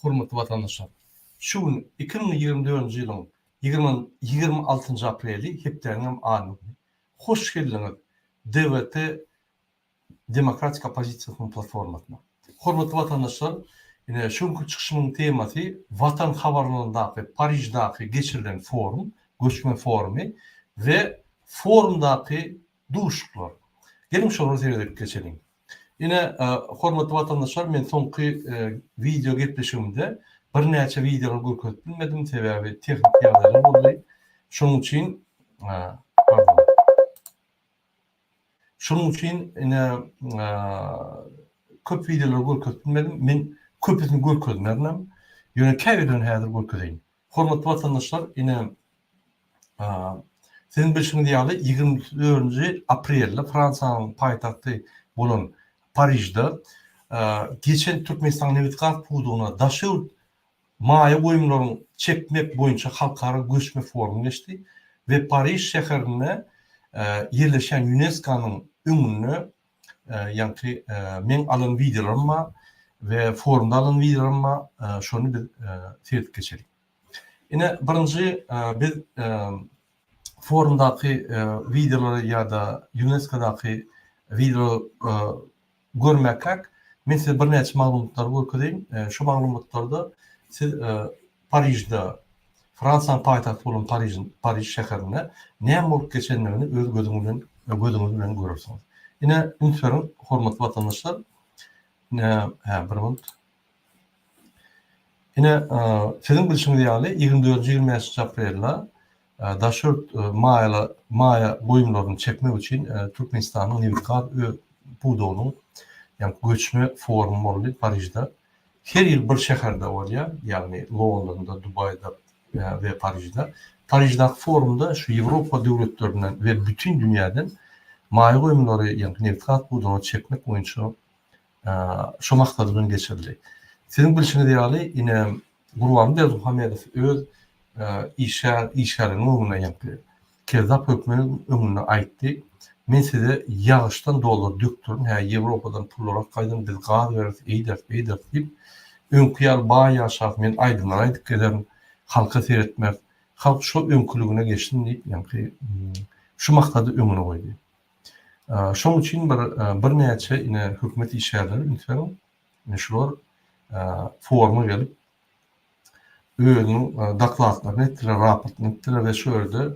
Hormatly vatandaşlar. Şu gün 2024 ýylyň 26 apreli hepdeniň any. Hoş geldiňiz. DWT Demokratik Opozisiýasynyň platformasyna. Hormatly vatandaşlar, şu günkü çykyşymyň temasy Watan habarlaryndaky Parijdaky geçirilen forum, göçmen forumy we forumdaky duşuklar. Gelin şoňa seredip geçelim. Yine hormatly vatandaşlar, men soňky video gepleşigimde bir näçe videolar görkezip bilmedim, sebäbi tehnik ýagdaýlar boldy. Şonuň üçin şonuň üçin köp videolar görkezip bilmedim. Men köpüsini görkezmärnem. Ýöne käbeden häzir görkezeýin. Hormatly vatandaşlar, yine senin bilşiňiz ýaly 24 aprelde Fransaň paýtagty bolan Parijde geçen Türkmenistan Nevitkat puduğuna daşırt maya goýumlaryny çekmek boýunça halkara göçme forumu geçti ve Parij şäherine yerleşen UNESCO'nun öňüne ýani men alan videolarma ve forumda alan videolarma şonu biz seredip geçelim. Ine birinji biz forumdaky videolara ýa-da UNESCO'daky video görmekak, men size bir näçe maglumatlar görkezeýin. Şu maglumatlarda siz Parijde, Fransaň paýtagty bolan Parij şäherine näme bolup geçenlerini öz gözüňiz bilen görürsiňiz. Ine lütfen hormatly vatandaşlar, bir minut. Ine sizin bilşiňiz ýaly 24-25 aprelde daşört maya goýumlaryny çekmek üçin Türkmenistanyň Nevitkat pudugynyň ýani göçme forum boldy Parijde. Her ýyl bir şäherde bolýar, ýagny Londonda, Dubaýda we Parijde. Parijde forumda şu Ýewropa döwletlerinden we bütün dünýäden maýa goýumlary ýani Nevitkat pudugyny çekmek boýunça şu maksatdan geçirildi. Sizin bilşiňiz ýaly ine Gurban Berdimuhamedow öz işgäriň öňüne ýani Kerzap hökümetiň öňüne aýtdy. Men size ýağışdan dolar döktürün, Ýewropadan pullara gaýdym, biz gaz berip, eýder diýip, öňküýär baý ýaşap, men aýdymlar aýdyp gelerim, halka seretmek, halk şu öňküligine geçsin diýip, ýani şu maksady öňüne goýdy. Şoň üçin bir näçe ine hökümet işgärleri lütfen şular foruma gelip özüniň daklatlaryny etdiler, raportlaryny etdiler we şu ýerde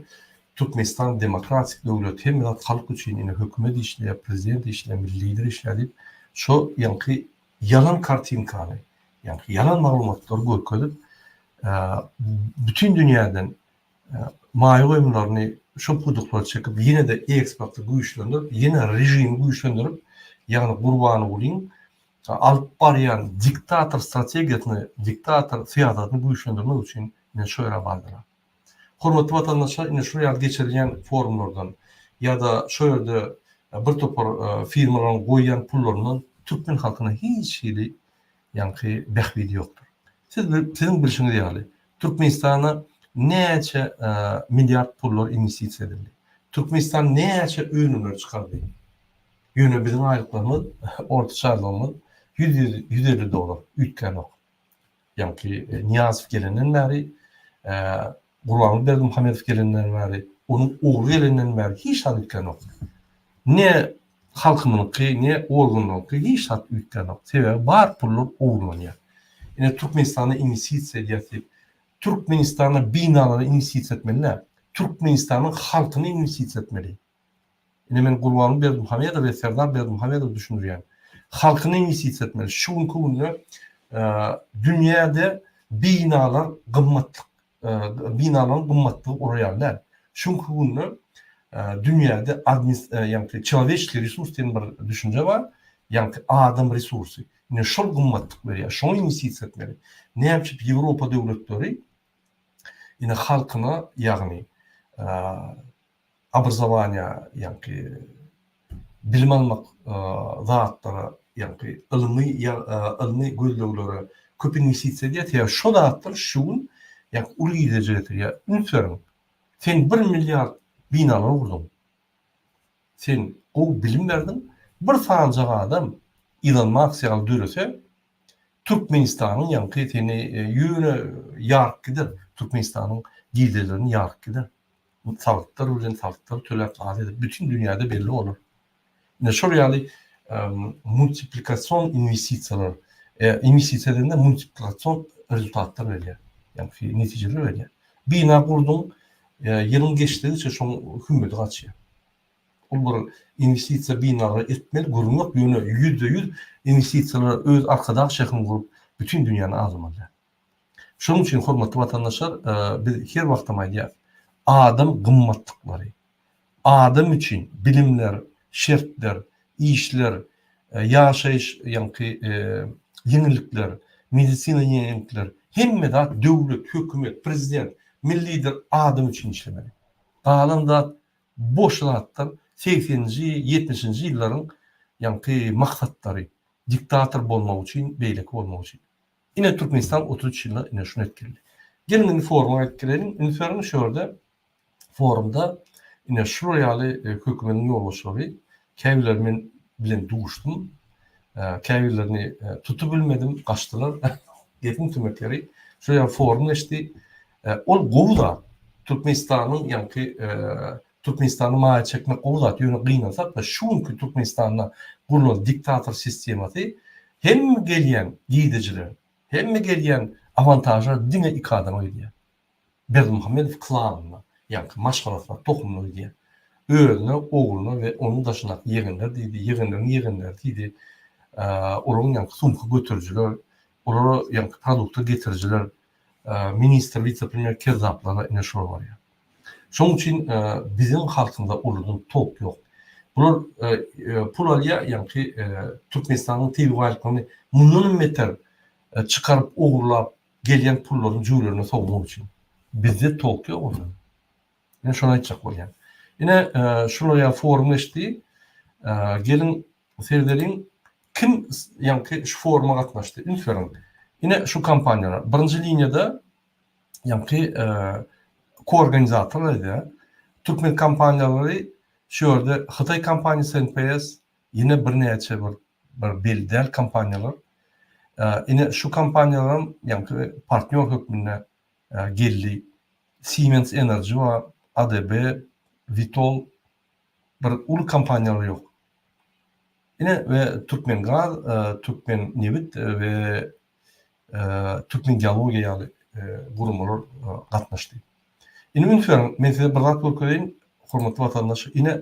Türkmenistan demokratik döwlet hem halk üçin ine hökümet işleýär, prezident işleýär, lider işleýär. Şu ýani yalan kartinkany, ýani yalan maglumatlar görkezip bütün dünýäden maýa goýumlaryny şu puduklary çekip ýene de eksportly güýçlendirip, ýene rejimi güýçlendirip, ýani Gurbany bolýan alyp barýan diktator strategiýasyny, diktator syýasatyny güýçlendirmek üçin men şu ýere bardylar. Hormatly vatandaşlar, ine şu ýerde geçirilen forumlardan ýa-da şu ýerde bir topar firmalaryň goýan pullaryndan türkmen halkyna hiç ýeri ýani behbidi ýokdur. Sizin bilşiňiz ýaly Türkmenistana näçe milliard pullar investisiýa edildi. Türkmenistan näçe öňüne çykardy. Ýöne bizim aýlyklarymyz, ortaçarlygymyz $150 ütken ok. Ýani Niýazow gelenden bäri Gurban Berdimuhamedow gelenden bäri, onuň ogly gelenden bäri hiç hat ütken ok. Ne halkymyňky, ne organlaryňky hiç hat ütken ok. Sebäbi bar pullar oglanýar. Ine Türkmenistana investisiýa edýär. Türkmenistana binalara investisiýa etmeliler. Türkmenistanyň halkyny investisiýa etmeli. Ine men Gurban Berdimuhamedow we Serdar Berdimuhamedow düşünýän. Halkyny investisiýa etmeli. Şu günkü dünýäde binalar gymmatly binaların gymmatlygy oraýarlar. Şuňky günü dünýäde ýani çawleşlik resurs diýen bir düşünje bar, ýani adam resursy. Ine şol gymmatlyk berýär, şoň investisiýa etmeli. Näçe Ýewropa döwletleri ine halkyna ýagny obrazowaniýa, ýani bilim almak zatlary, ýani ilmi gözleglere köp investisiýa edýär. Şo zatlar şu gün ýani uly gidejetir ýa. Lütfen sen 1 milyard binalar gurdun. Sen o bilim berdin. Bir sancak adam Elon Musk ýaly dörese Türkmenistan'ın yankı teni yüne yark gider. Türkmenistan'ın giydilerini yark gider. Sağlıklar ölen sağlıklar tölet adet bütün dünyada belli olur. Ne şuraya multiplikasyon investisiyalar investisiyalarında multiplikasyon rezultatlar veriyor. Yani neticeler veriyor. Bina kurdum yılın geçtiğince şu hükümeti açıyor. Onlar investisiya binaları etmeli, kurulmak yönü %100 investisiyalar öz arkadaş şeklinde kurup bütün dünyanın ağzımalı. Şunun için hürmetli vatandaşlar biz her vakit aydiyak. Adam kımmatlıkları. Adam için bilimler, şartlar, işler, yaşayış yankı yenilikler, medisina yenilikler hemme de devlet, hükümet, prezident, millidir adam için işlemeli. Adam da boşlatlar 80-ci, 70-ci yılların yankı maksatları diktatör olmak için, beylik olmak için. Yine Türkmenistan 33 yılda yine şunu etkiledi. Gelin forma etkilerin. Üniformu şurada forumda yine şuraya hükümetin yollaşları kevlermin bilen duştum. Kevlerini tutubilmedim, kaçtılar. Getim tümekleri. Şuraya forumda işte ol govda Türkmenistan'ın yankı Türkmenistan'ı maya çekmek govda yönü kıynasak da şunki Türkmenistan'da kurulan diktatör sistemati hem gelen giyidiciler hem gelen avantajlar dine ikadama gidiyor. Berdimuhamedov klanına yani maşgalatlar tohumlu gidiyor. Öğrene, oğluna ve onun dışındaki yeğenler deydi, yeğenler deydi. Onun yani sumku götürücüler, onlara yani produktu getiriciler, minister, vice-premier kezzaplara ine şor var ya. Şunun için bizim halkında oludun top yok. Bunlar pulalya yani Türkmenistan'ın TV varlıklarını bunun meter çıkarıp uğurlap gelen pulların cüylerini soğumak için. Bizde top yok onun. Yine şuna açacak var yani. Yine şuraya formleşti. Gelin seyirlerin kim yani şu forma katlaştı? Üniform. Yine şu kampanyalar. Birinci linyada yani koorganizatörleri Türkmen kampanyaları şurada Hatay kampanyası NPS yine bir neçe bir belirli kampanyalar. Yine şu kampanyaların yani partner hükmüne geldi. Siemens Enerji ve ADB, Vitol bir ulu kampanyaları yok. Yine ve Türkmen Gaz, Türkmen Nevit ve Türkmen Geologiyalı kurumlar katlaştı. Yine üniform, mesela bir rat ülkelerin hürmetli vatandaşı, yine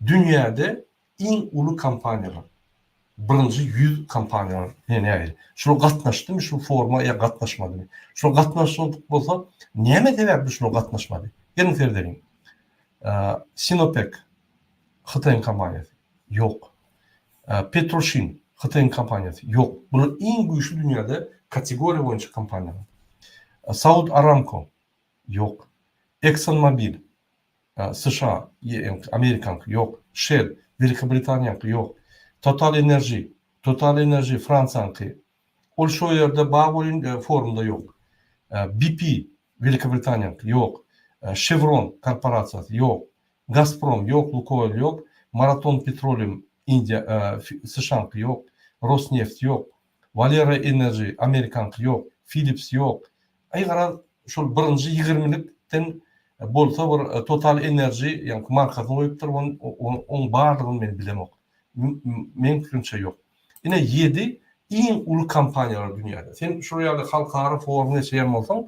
dünyada en ulu kampanyalar, birinci 100 kampanyalar, yani şunu katlaştı mı, şu formaya katlaşmadı mı? Şunu katlaşmadık olsa, niye mi tebep şunu katlaşmadı? Gelin seyredelim. Sinopec, Hatay'ın kampanyası, yok. Petroshin, Hatay'ın kampanyası, yok. Bunun en güçlü dünyada kategori boyunca kampanyalar. Saudi Aramco, yok. ExxonMobil, США, Amerikan, yok. Shell, Великобритания, yok. Total Enerji, Fransa'nınki. O şu yerde Bağol'ün forumda yok. BP, Великобритания, yok. Chevron korporasyası, yok. Gazprom, yok. Lukoil, yok. Marathon Petroleum, India, SŞA'nki, yok. Rosneft, yok. Valero Enerji, Amerikanki, yok. Philips, yok. Aygara şu birinci 20'likten bolsa bir Total Enerji yani markasını koyuptur, onun bağırlığını ben bilemok. Mümkünse yok. Yine 7 en ulu kampanyalar dünyada. Sen şuraya halkara forumuna şeyem olsan,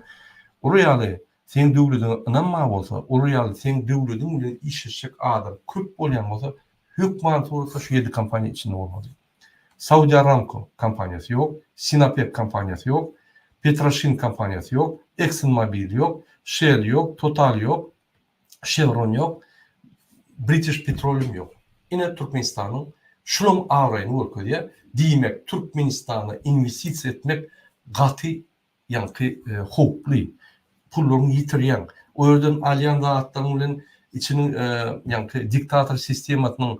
oraya sen devletin inanma olsa, oraya sen devletin iş edecek adam köp olyan olsa, hükümet olsa şu 7 kampanya içinde olmalı. Saudi Aramco kampanyası yok, Sinopec kampanyası yok, Petroshin kampanyası yok, ExxonMobil yok, Shell yok, Total yok, Chevron yok, British Petroleum yok. Yine Türkmenistan'ın şunun avrayını vurgu diye demek Türkmenistan'a investisiya etmek katı yankı hoplu. Pullarını yitiriyen, o yerden alyan dağıtlarının içinin yankı diktatör sistematının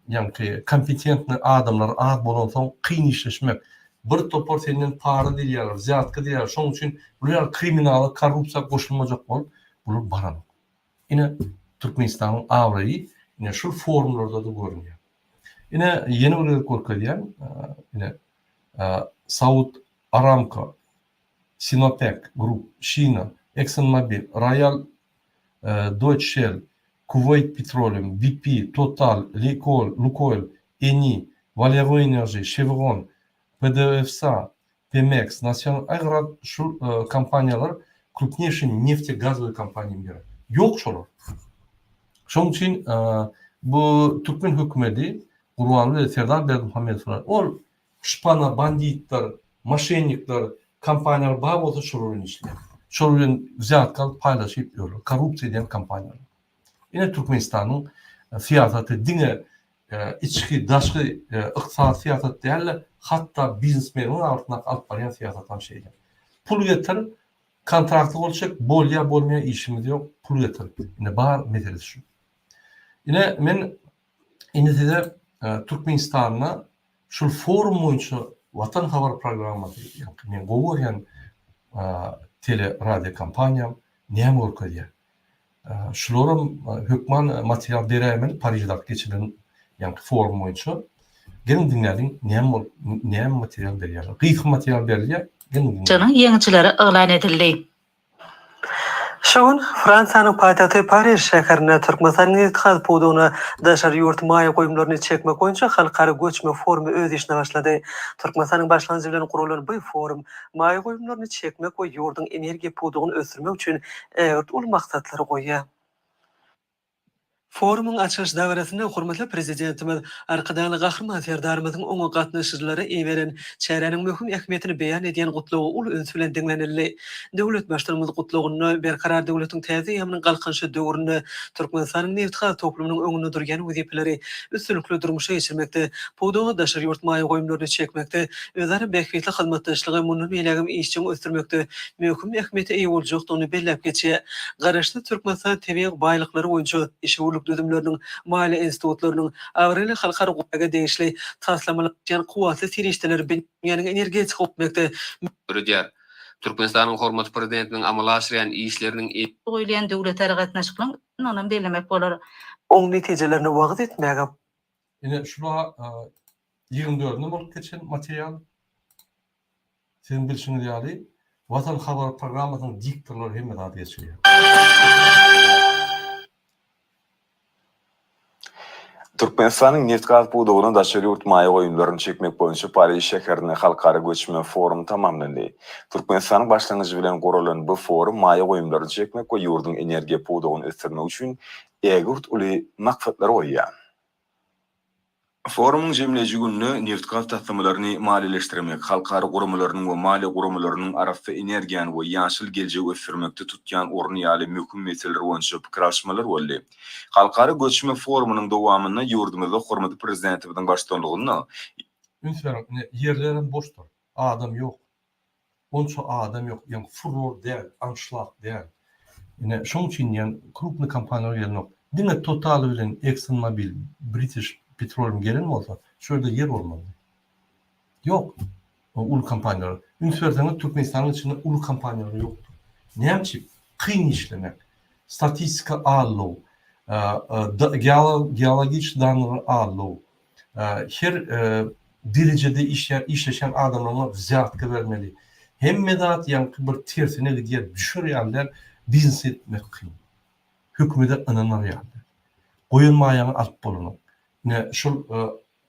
yankı kompetentli adamlar ad bolansan kıyın işleşmek. Bir topor senden para diyorlar, ziyatkı diyorlar. Şunun için bunlar kriminalı, korrupsiya koşulmayacak bol. Bunlar baran. Yine Türkmenistan'ın avrayı yine şu formlarda da görünüyor. Yine yeni bir korku diyen yine Saud Aramco, Sinopec Group, Şina, ExxonMobil, Royal Deutsche Shell, Kuwait Petroleum, BP, Total, Lukoil, Eni, Valero Enerji, Chevron, PDVSA, Pemex, National Agrar şu kampanyalar крупнейшие нефтегазовые компании мира. Yok şolar. Şoň üçin bu Türkmen hökümeti Gurbanly Serdar Berdimuhammedow ol şpana, banditler, moşennikler, kampanyalar bağ bolsa şolary işler. Şolary zatkal paylaşyp ýörler. Korrupsiýa diýen kampanyalar. Ine Türkmenistanyň siýasaty diňe içki, daşky ykdysady siýasat däl, hatda biznesmeniň artyna alyp barýan siýasatan şeýler. Pul getir, kontrakty bolşak, bolýa bolmaýa işimiz ýok, pul getir. Ine bar mesele şu. Ine men inde Türkmenistanyna şol forum boýunça Watan habar programmasy, ýa-ni men gowurýan tele radio kampaniýam näme bolýar? Şularym hökman material berämen Paris'de geçiren ýa-ni forum boýunça gelin dinlädiň näme material berýär? Gyýyk material berýär. Canın ýeňçilere elan edildi. Şoň Fransanyň paýtagty Paris şäherine Türkmenistanyň itihad pudugyny daşary ýurtmaý goýumlaryny çekmek boýunça halkara göçme forumy öz işine başlady. Türkmenistanyň başlanjy bilen gurulan bu forum maý goýumlaryny çekmek we ýurduň energiýa pudugyny ösürmek üçin ul maksatlary goýýar. Forumyň açyş dawratynda hormatly prezidentimiz arkadan Gahrman Serdarymyzyň oňa gatnaşyjylary eweren çäreniň möhüm ähmiýetini beýan edýän gutlugy ul öz bilen diňlenildi. Döwlet başlarymyz gutlugyny berkarar döwletiň täze ýamynyň galkynşy döwrüni Türkmenistanyň newtkal toplumynyň öňünde durýan wezipleri üstünlikli durmuşa geçirmekde, pudugy daşary ýurtmaý goýumlaryny çekmekde, özleri bähwetli hyzmatdaşlygy muny beýlegim işçiň ösdürmekde möhüm ähmiýeti eýe boljagdygyny bellep geçýär. Garaşly Türkmenistan tabiat baýlyklary boýunça işe düzümlerinin, mali institutlarının, avrili halkara gupaga değişli taslamalyk kuwatly serişdeleri dünýäniň energetik hukmekde Türkiýe Türkmenistanyň hormatly prezidentiniň amal aşyrýan işleriniň Goýulan döwletler gatnaşyklaryň onuň bellemek bolar. oň netijelerini wagt etmäge. Ine şula 24-nde bolup geçen material sen bilşiňiz ýaly Watan habar programmasynyň diktorlary hemme zat geçýär. Türkmenistanyň neft-gaz pudugyny daşary ýurtmaý goýumlaryny çekmek boýunça Paris şäherine halkara göçme forum tamamlandy. Türkmenistanyň başlangyjy bilen gurulan bu forum maý goýumlaryny çekmek we ýurduň energiýa pudugyny ösdürmek üçin egurt uly maksatlary goýýar. Forumyň jemleji günni neft-gaz taslamalarını malileşdirmek, halkara gurumlarynyň we mali gurumlarynyň arasynda energiýany we ýaşyl geljegi ösdürmekde tutýan orny ýaly möhüm meseleler boýunça pikiralşmalar boldy. Halkara göçme forumynyň dowamyny ýurdumyzda hormatly prezidentimiziň başçylygyny Yerlerim boşdur. Adam yok. Onça adam yok. Yani furor değil, anşlak değil. Yine şoň üçin yani krupny kampaniýalar gelmek. Diňe Total bilen ExxonMobil, British Petroleum gelen bolsa, şöyle yer olmalı. Yok. O ul kampanyalar. Ünsürdeniň Türkmenistanyň içinde ul kampanyalar yoktur. Näçe kyn işlemek, statistika alýar, geologik danlar alýar. Her derecede işleşen adamlara zatka vermeli. Hemme zat ýa-ni bir tersine gidýär, düşürýärler, biznes etmek kyn. Hökümete ynanýarlar. Goýulmaýan alyp bolanok. Ne şol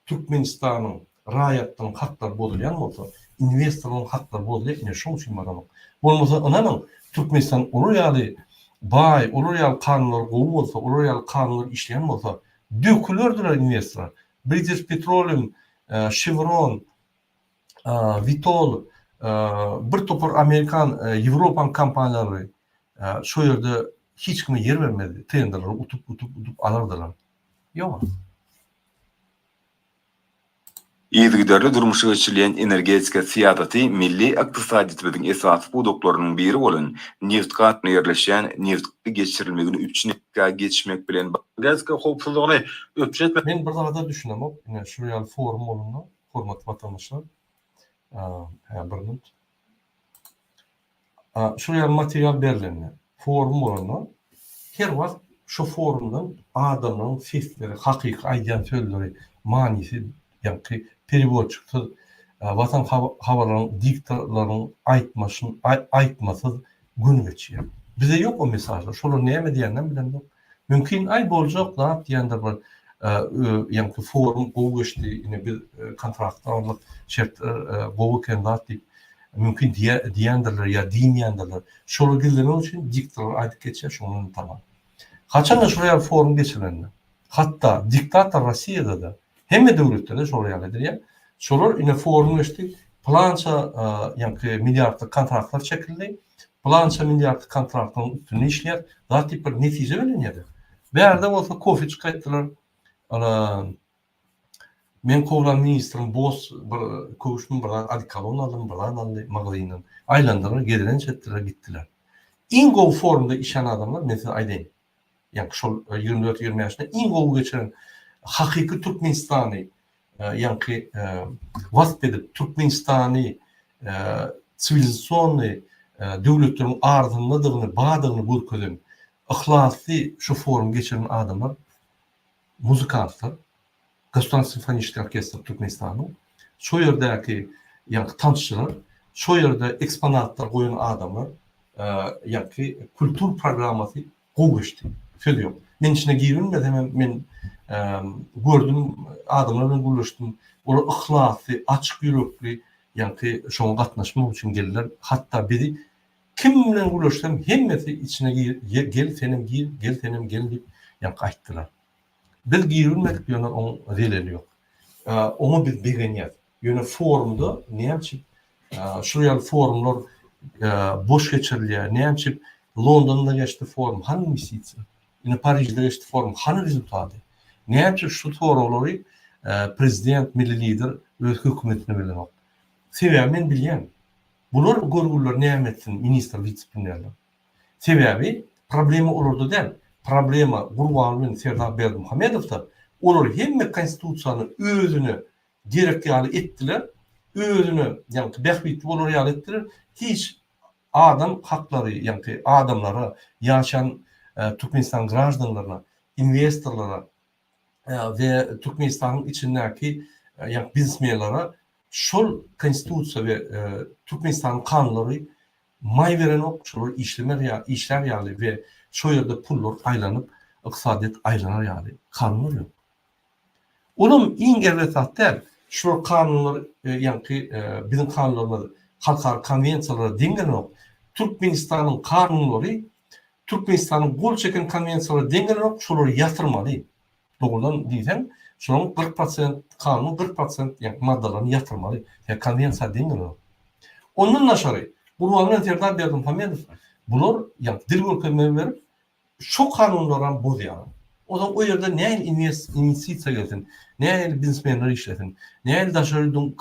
Türkmenistanyň raýatynyň haklar bolýan bolsa, investorlaryň haklar bolýar, ne şoň üçin baranok. Bolmasa ynanyň Türkmenistan olur ýaly bay, olur ýaly kanunlar gowy bolsa, olur ýaly kanunlar işleýän bolsa, dökülürdiler investorlar. British Petroleum, Chevron, Vitol, bir topar Amerikan, Ýewropan kampaniýalary şo ýerde hiç kime yer vermedi. Tenderleri utup alırdılar. Yok. Ýygydarly durmuşa geçirilen energetika siýasaty milli ykdysadyýetimiziň esasy puduklarynyň biri bolan neft-gaz ýerleşen neftli geçirilmegini üçinlikka geçmek bilen gazga howpsuzlygyny öpjetmek. Men bir zada düşünem, ine şuraya forum bolundy, hormatly vatandaşlar. Bir minut. Şuraya material berilenler. Forum bolundy. Her wagt şu forumdan adamlaryň sesleri, hakyky aýdýan sözleri, manysy ýa-ni perewodçy vatan havaların, diktatörlerin aytmasız gün geçiyor. Bize yok o mesajlar. Şolar näme diýenden bilen yok. Mümkin ay boljak da diýenler bar. Ýa-ni forum gowy geçdi, ine bir kontraktlarlyk şertler gowy kendat diýip mümkin diýendirler ýa diýmeýändirler. Şolar gildemek üçin diktatör aýdyp geçýär, şonuň tamam. Haçan da şuraya forum geçirenler. Hatta diktatör Rossiýada da hemme döwletlerde şolar ýalydyr ýa. Şolar ine forum geçdi. Plança ýa-ni milliardlyk kontraktlar çekildi. Plança milliardlyk kontraktlaryň üstüne işleýär. Zat bir netije bilinýär. Bärde bolsa kofe çykaýtdylar. Men kovlan ministrin boz kovuşmun bir adikalon aldım, bilan aldı, magazinin. Aylandılar, gedilen çettiler, gittiler. İngol formda işen adamlar, mesela aydayım. Yani şol 24-20 yaşında İngol geçiren hakiki Türkmenistan'ı yani vasp edip Türkmenistan'ı sivilizasyonlu devletlerin ardınladığını, bağdığını görkezem ihlaslı şu forum geçiren adamlar muzikantlar, Gaston Simfonist Orkestri Türkmenistan'ın, şu yerdeki yani tanışçılar, şu yerde eksponatlar koyan adamlar, yani kültür programması koğuştu. Söylüyorum. Men içine girilmeden men gördüm adamlarla görüştüm. Olar ihlaslı, açık yürekli, yani şoň gatnaşmak üçin geldiler. Hatta biri kim bilen görüşsem hemmeti içine gel senem gel dip yani aýtdylar. Biz girilmek ýöne on releli ýok. Onu biz begenýär. Ýöne forumda näçip şuraya forumlar boş geçirilýär. Näçip Londonda geçti forum hanı misitsi? Ine Paris'de geçti forum hanı rezultaty? Näçip şu forumlary prezident, milli lider öz hökümetini bilenok. Sebäbi men bilýän. Bular görgüller nämetsin minister vitse-premierler. Sebäbi problemi olurdu däl. Problema Gurbanlyň Serdar Berdimuhamedowda olar hemme konstitusiýany özüne direkt ýaly etdiler. Özüne ýa-ni behbitli bolar ýaly etdiler. Hiç adam hakları ýa-ni adamlara, ýaşan Türkmenistan grajdanlaryna, investorlara ve Türkmenistan'ın içindeki ýa-ni biznesmenlere şol konstitusiýa ve Türkmenistan'ın kanunları may beren ok, şolar işler ýaly ve şu yerde pullar aylanıp, iqtisadiyyat aylanar ýaly kanunlar yok. Onun iň gerçek der, şu kanunlar ýa-ni bizim kanunlarymyz halkara konwensiýalara diňgen ok. Türkmenistanyň kanunlary Türkmenistanyň gol çeken konwensiýalara diňgen ok, şolary ýatyrmaly. Dogrudan diýsem, şonuň 40% kanun 40% ýa-ni maddalaryny ýatyrmaly. Ya konwensiýa diňgen ok. Ondan naşary Gurbanlyň Serdar Berdimuhamedow bular ýa-ni dil görkezmegi berip şu kanunlara bozýar. O zaman o yerde näil investisiýa gelsin, näil biznesmenler işlesin, näil daşarydyň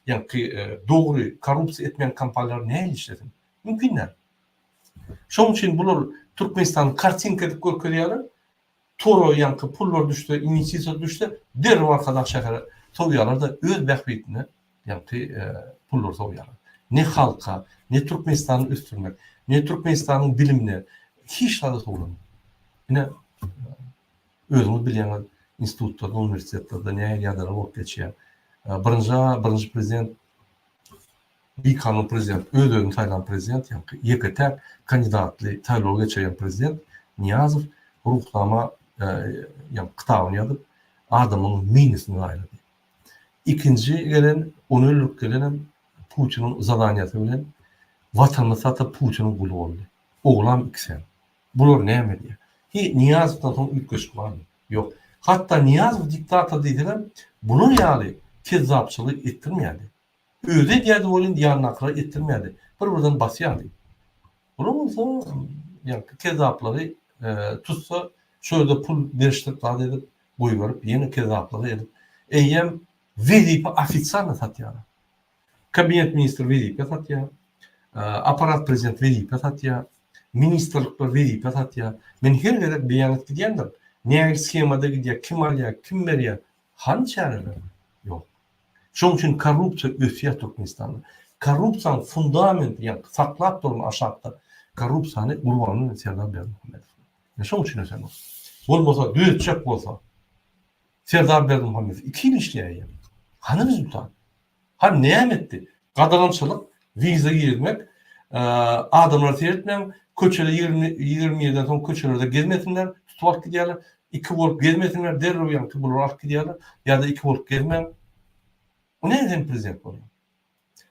ýa-ni dogry korrupsiýa etmeýän kampaniýalar näil işlesin? Mümkinler. Şoň üçin bular Türkmenistan kartinka edip görkezýärler. Toro ýa-ni pullar düşdi, investisiýa düşdi, derhal arkadaş şäher toýýarlar da öz behbitine ýa-ni pullar toýýarlar. Ne halka, ne Türkmenistan'ı üstürmek, ne Türkmenistan'ın bilimine hiç tadı toğlanır. Yine özümüz bilýän institutlarda, universitetlerde näme ýadyra bolup geçýär. Birinci prezident, bir kanun prezident, özünü taýlan prezident, ýa-ni ýekete kandidatly taýlawga geçýän prezident Niýazow ruhlama ýa-ni kitabyny ýazyp adamyň miňisini aýlady. İkinci gelen, onu öldürüp gelen Putin'in zadanyatı bilen vatanını satıp Putin'in kulu oldu. Oğlan ikisen. Bular näme diýär? Niyazov'dan soň ülkeş var mı? Yok. Hatta Niyazov diktatör dediler, bunun ýaly kezzapçylyk ettirmedi. Öze diýerdi bolyn diýanakra ettirmedi. Bir-birinden basýardy. Bunu ýa kezzaplary tutsa şöyle pul berişdirip zat edip goýup ýene kezzaplary edip eýem wedipa ofitsialny satýar. Kabinet ministri wedipa satýar. Aparat prezident wedipa satýar. Ministerlikler wedipa satýar. Men her gerek beýan etdiýändir. Näme skemada gidýär, kim alýar, kim berýär? Hançarylar? Yok. Şoň üçin korrupsiýa ösýär Türkmenistanda. Korrupsiýanyň fundamenti, ýa saklap durma aşagda korrupsiýany Gurbanlyň Serdar Berdimuhamedow. Şoň üçin ösen. Bolmasa düýetjek bolsa Serdar Berdimuhamedow 2 ýyl işleýär. Hany rezultat? Hem ne etti? Qadağançılık, vize girmek, adamlar seyretmem, köçede 20 yerden sonra köçelerde gezmesinler, tutup gidiyorlar. 2 volt gezmesinler, derrov yankı bulur alıp gidiyorlar. Ya da 2 volt gezmem. O nereden prezident oluyor?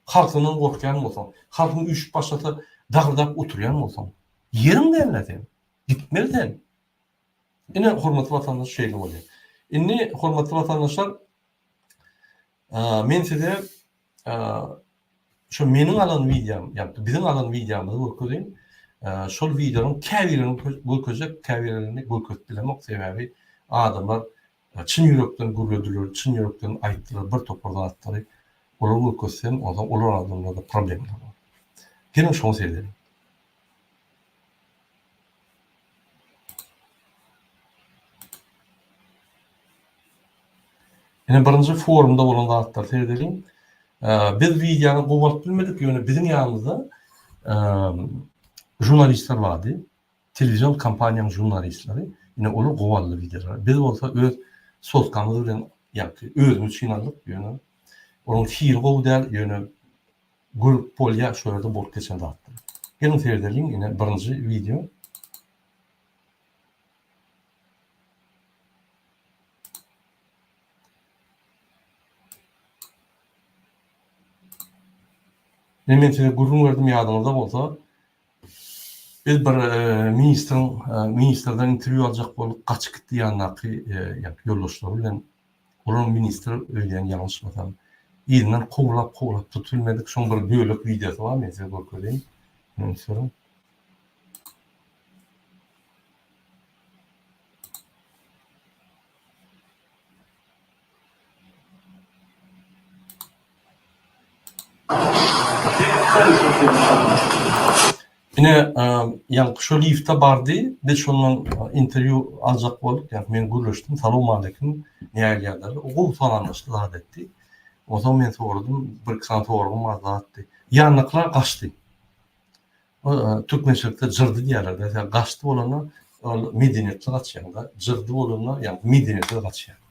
Halkının korkuyan mı olsan, halkın üç başlata dağırdap oturuyan mı olsan, yerim derlerden, gitmerden. Yine hurmatly vatandaş şeyli oluyor. Inni hurmatly vatandaşlar, men size şu menin alan videom, yani bizim alan videomuzı görkezeyim. Şol videonun käbirini görkezek, käbirini görkezip bilemek sebebi adamlar çyn yürekten guruldular, çyn yürekten ayttılar, bir topardan attılar. Olar görkezsem, o zaman olar adamlarda problem var. Gelin şunu seyredelim. Yine birinci forumda olan atlar seyredelim. Biz videonu qovalt bilmedik, yani bizim yanımızda jurnalistler vardı. Televizyon kampanyanın jurnalistleri. Yine onu qovallı videolar. Biz olsa öz soskamızı bilen yaptı. Özümüz çiğnandık. Yani onun fiil qovu değil. Yani grup polya şöyle bol geçen de attı. Gelin seyredelim yine birinci video. Men size gurrun verdim yadınızda olsa biz bir ministerden interview alacak bolup kaçıp gitti yanındaki yoldaşları bilen onun minister öyle yanlış mesela yerinden kovlap tutulmadık. Son bir bölük videosu var men size görkezeyim. Ministerin. Yine yani şu lifte bardı, biz şundan interview alacak olduk. Yani ben görüştüm, salamu aleyküm, niye geldiler? O falan anlaşıldı etti. O zaman ben sordum, bir kısa sorgum azalttı. Yanlıklar kaçtı. Türkmençilikte cırdı diyorlar. Yani kaçtı olanlar medeniyetli kaçıyanda, cırdı olanlar yani medeniyetli kaçıyanda.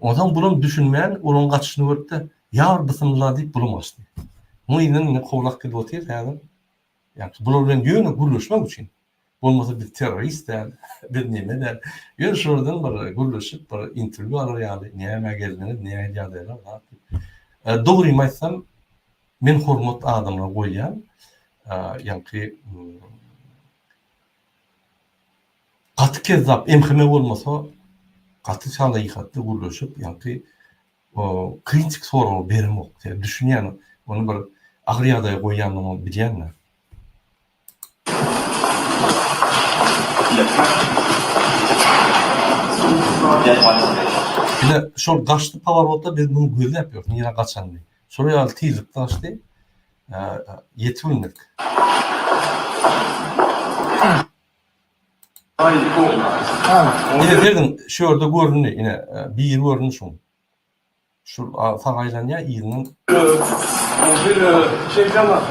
O zaman bunu düşünmeyen, onun kaçışını görüp de yar bısınırlar deyip bulamazdı. Bu yine kovlak gibi oturuyor yani. Yani bunların yönü guruluşmak için. Olmasa bir terörist der, bir neme der. Yön şuradan bir guruluşup bir interview alır yani. Niye geldiğini, niye geldiğini. Doğru maysam, men hurmat adamlar koyan, yani ki katı kezzap, emhime olmasa katı çağla yıkattı guruluşup, yani ki kritik soru berim yok. Düşünüyen, onu bir ağrıyadaya koyanını bilenler. Yine şu kaçtı pavarotta biz bunu böyle yapıyoruz. Niye kaçan diye. Sonra ya teyzlik kaçtı. Yetilmedik. Yine derdim şu orada görünüyor. Yine bir yer görünüyor şunu. Şu sağaylan ya iyinin. Bir şey ama.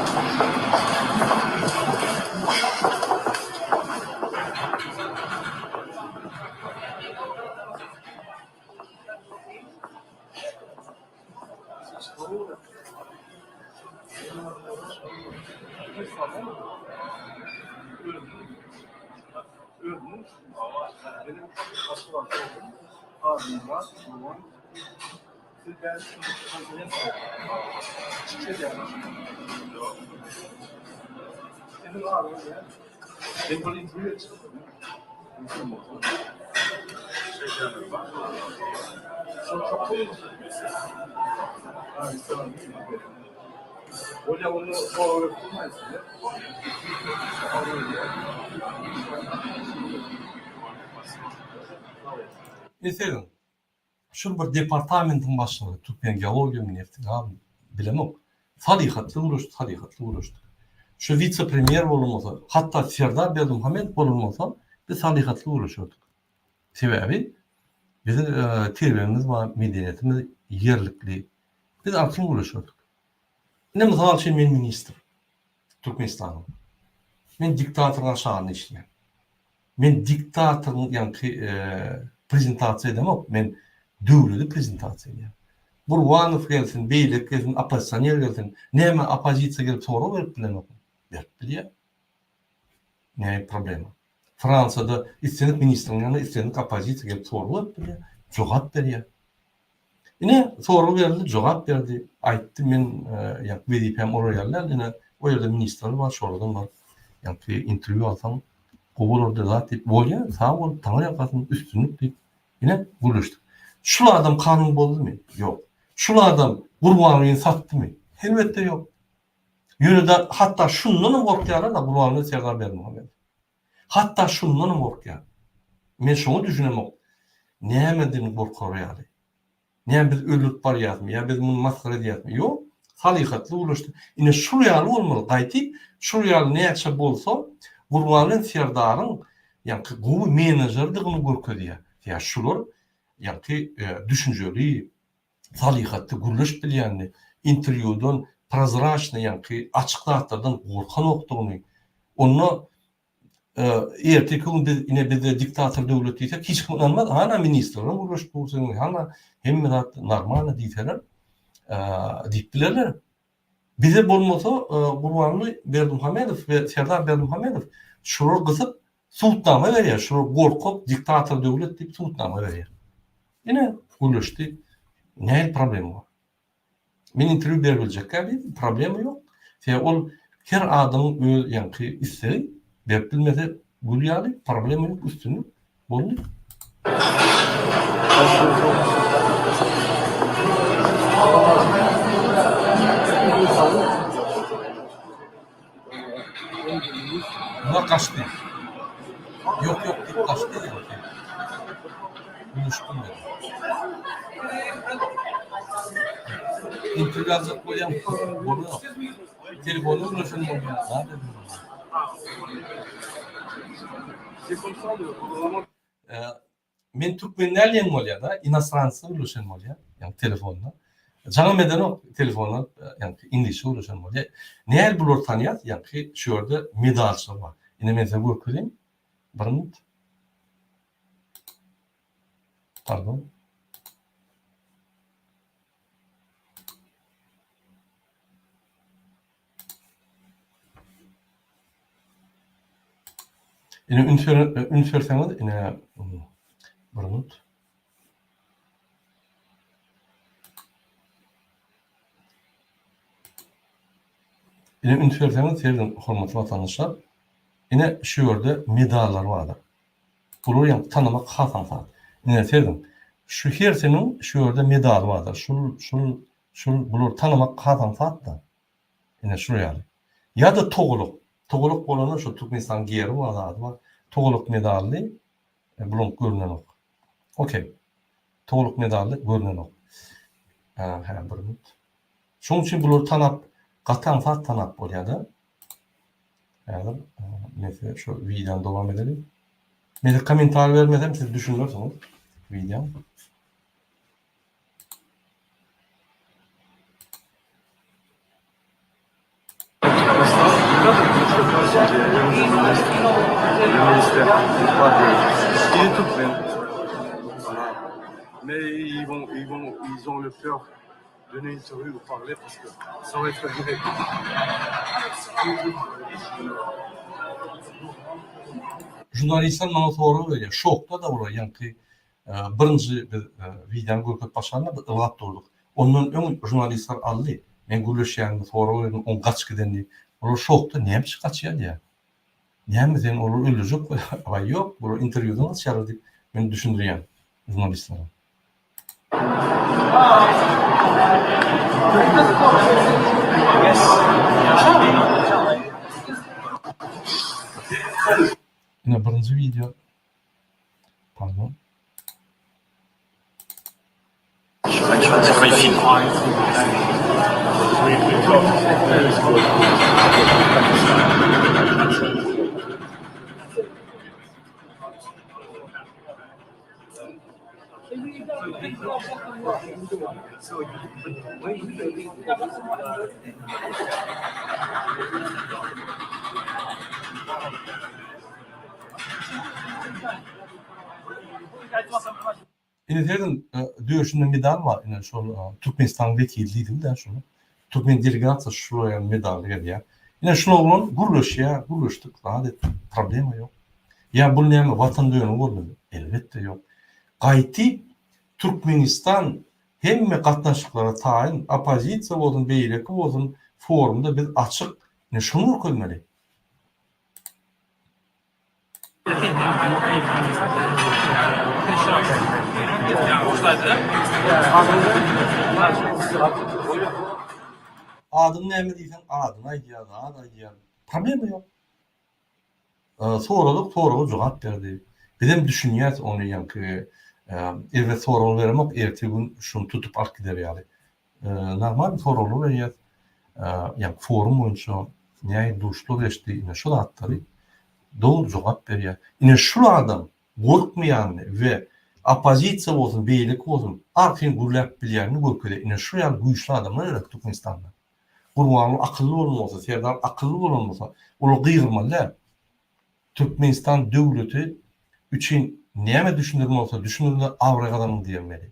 Mesela şu bir departamentin başlığı Türkmen geologiya müneftini abi bilemem. Tarikatlı uğraştı. Şu vice premier olmasa, hatta Serdar Berdimuhamed olmasa biz tarikatlı uğraşıyorduk. Sebebi bizim terbiyemiz var, medeniyetimiz yerlikli. Biz artık uğraşıyorduk. Ne mesela şey men minister Türkmenistan'ın. Men diktatörün aşağını işleyen. Men diktatörün yani prezentasiya demek, men dövleti prezentasiya ediyorum. Burwanov gelsin, Beylek gelsin, Apasanyer gelsin. Näme apozisiýa gelip soraw berip bilenok. Berip bilýär. Ne problemi? Fransada istenik ministrinin istenik apozisiýa gelip soraw berip bilýär. Jogap berýär. Ine soraw berdi, jogap berdi. Aýtdy men ýa wezipem orallar, ine o ýerde ministr bar, şoladan bar. Ýa interview alsam, gobul orada zat dip bolýar, sağ bol, taňa ýakasyn üstünlük dip. Ine guruluşdy. Şul adam kanun boldumy? Ýok. Şul adam Gurbanowyny satdymy? Elbetde ýok. Ýöne hatta şundan gorkýarlar da Gurbanowy Serdar Berdimuhammedow. Hatta şundan gorkýar. Men şonu düşünemok. Nämeden gorkarýar? Näme biz öldürip barýarmy? Ya biz muny maskara edýärmi? Ýok. Halygatly ulaşdy. Ine şul ýaly bolmaly. Gaýtyp şul ýaly näçe bolsa Gurbanowy Serdaryň ýa-ni gowy menejerdigini görkezýär. Ya şular ýa-ni düşünjeli, halygatly guruluş bilýänni, interwýudan prozraçny ýa-ni açyk zatlardan gorkan okdugyny, onu erteki gün ine bizde diktator döwlet diýsek hiç kim inanmaz. Hana ministrler guruluş bolsa, hana hemme zat normal diýseler, diýipdiler. Bize bolmasa Gurbanowy Berdimuhammedow we Serdar Berdimuhammedow şular gysyp sultnama berýär, şular gorkup diktator döwlet diýip sultnama berýär. Ine guruluşdy. Ne problemi var? Men interview berebilecek bir problemi yok. Ol her adamın ýa-ni istegi berip bilmese gurulýaly, problemi yok, üstünlük boldy. Buna kaçtı. Yok deyip kaçtı ya. Konuştum ben. İnterview alacak boyam. Bunu telefonu ulaşın mı? Men Türkmenlerle bolýar da, inostransy ulaşan bolýar, ýa-ni telefonda. Jaňa meden o telefonu ýa-ni inglişe ulaşan bolýar. Näme bular tanýar? Ýa-ni şu ýerde medalçy bar. Ine men size görkezýän. Bir minut. Pardon. Ine ünferseňiz ine bir minut. Ine ünferseňiz serden hormatly vatandaşlar, ine şu ýerde medallar bardy. Bular ýa tanamak hasan. Ine serden şu herseniň şu ýerde medal bardy. Şul bular tanamak hasan satda. Ine şu ýaly. Ya da toguluk bolany şu Türkmenistan geri var. Toguluk medalli bulun görünen ok. Okey. Toguluk medalli görünen ok. Bir minut. Şoň üçin bular tanap, gatan fat tanap bolýar. Yani mesela şu videodan devam edelim. Men komentar vermesem siz düşünürsünüz video. Mais ils ont le peur de donner une interview ou parler parce que ça va être direct. Jurnalistler bana soru veriyor. Şokta da olur. Yani birinci videomu görüp başlarına da ılgat durduk. Ondan ön jurnalistler aldı. Men gülüşýän soru verdim. On kaç gidendi. Olur şokta. Näme kaçýar diye. Näme sen olur öldürecek. Ama yok. Bu interviewdan çağırdı. Men düşündürýän jurnalistler. Yine birinci video. Pardon. C'est quoi le film? Ine derdim döşünde medal var. Ine şol Türkmenistan vekilliydi de şunu. Türkmen delegatsiya şuraya medal geldi. Ine şunu olan guruluştuk. Daha da problemi yok. Ya bu näme watan döýeni bolmaly? Elbetde yok. Gaýty Türkmenistan hemme gatnaşyklara taýin opozisiýa bolsun, beýleki bolsun forumda biz açyk ne şunu koýmaly. Adım näme diýsen adyny aýdýar. Problemi yok. Soraga jogap berdi. Bizim düşünýär onu ýanky evet soragy bermek ertesi gün şunu tutup alyp gider ýaly. Normal soragy berýär. Ýa forum boýunça näme duşlu geçdi, ine şu atdy. Doğru jogap berýär. Ine şu adam gorkmaýan we opozisiýa bolsun, beýlik bolsun, arkyň gurlap bilýärni görkezdi. Ine şu ýaly güýçli adamlar ýok Türkmenistanda. Gurbanly akylly bolmasa, serdar akylly bolmasa, ol gyrmaly. Türkmenistan döwleti üçin näme düşündirme bolsa, düşündirme awrak adamyň diýmeli.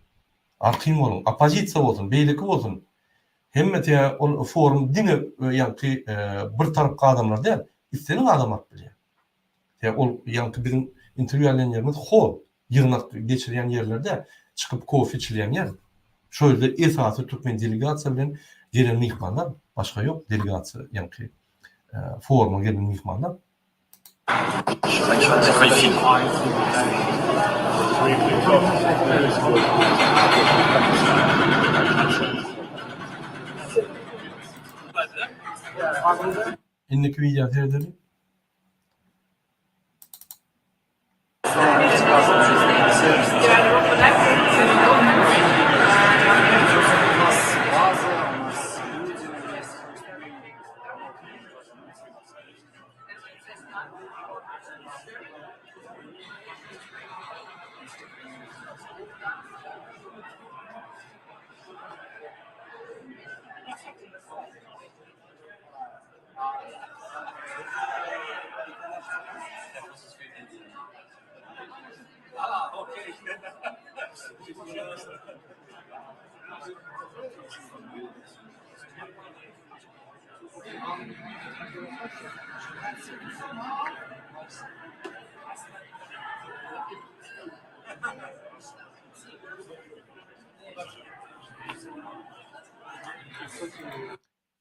Arkyň bolun, opozisiýa bolsun, beýleki bolsun. Hemme ol forum diňe ýanky bir tarapka adamlar däl, isteniň adam at bilýär. Ol ýanky bizim interview alýan ýerimiz hol, ýygnak geçirýän ýerlerde çykyp kofe içilýän ýer. Şöyle esasy Türkmen delegasiýa bilen gelen mihmanlar, başga ýok delegasiýa ýanky foruma gelen mihmanlar. C'est quoi le film? Indiki video terdelim.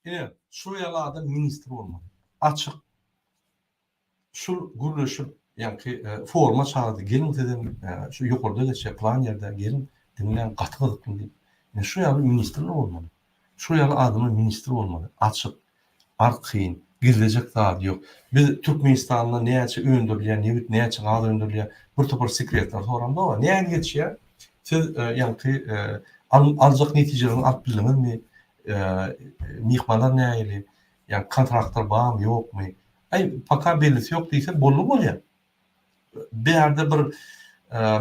Ine şu ýalarda ministr bolmaly. Açyk. Şu guruluşy ýanky forma çağırdy. Gelin dedim, şu ýokarda geçe plan ýerde gelin dinlen gaty-gaty diýip. Ine şu ýaly ministrler bolmaly. Şu ýaly adamy ministr bolmaly. Açyk, arkyň, girilejek zat ýok. Biz Türkmenistanda näçe öndürilýär, näçe gaz öndürilýär, bir topar sekretler soramda bar. Näme geçýär? Siz ýanky aljak netijelerini alyp bildiňizmi? Mihmanlar näýeli? Yani kontraktlar barmy ýokmy? Paka belgisi ýok diýse bolly bolýar. Bir ýerde bir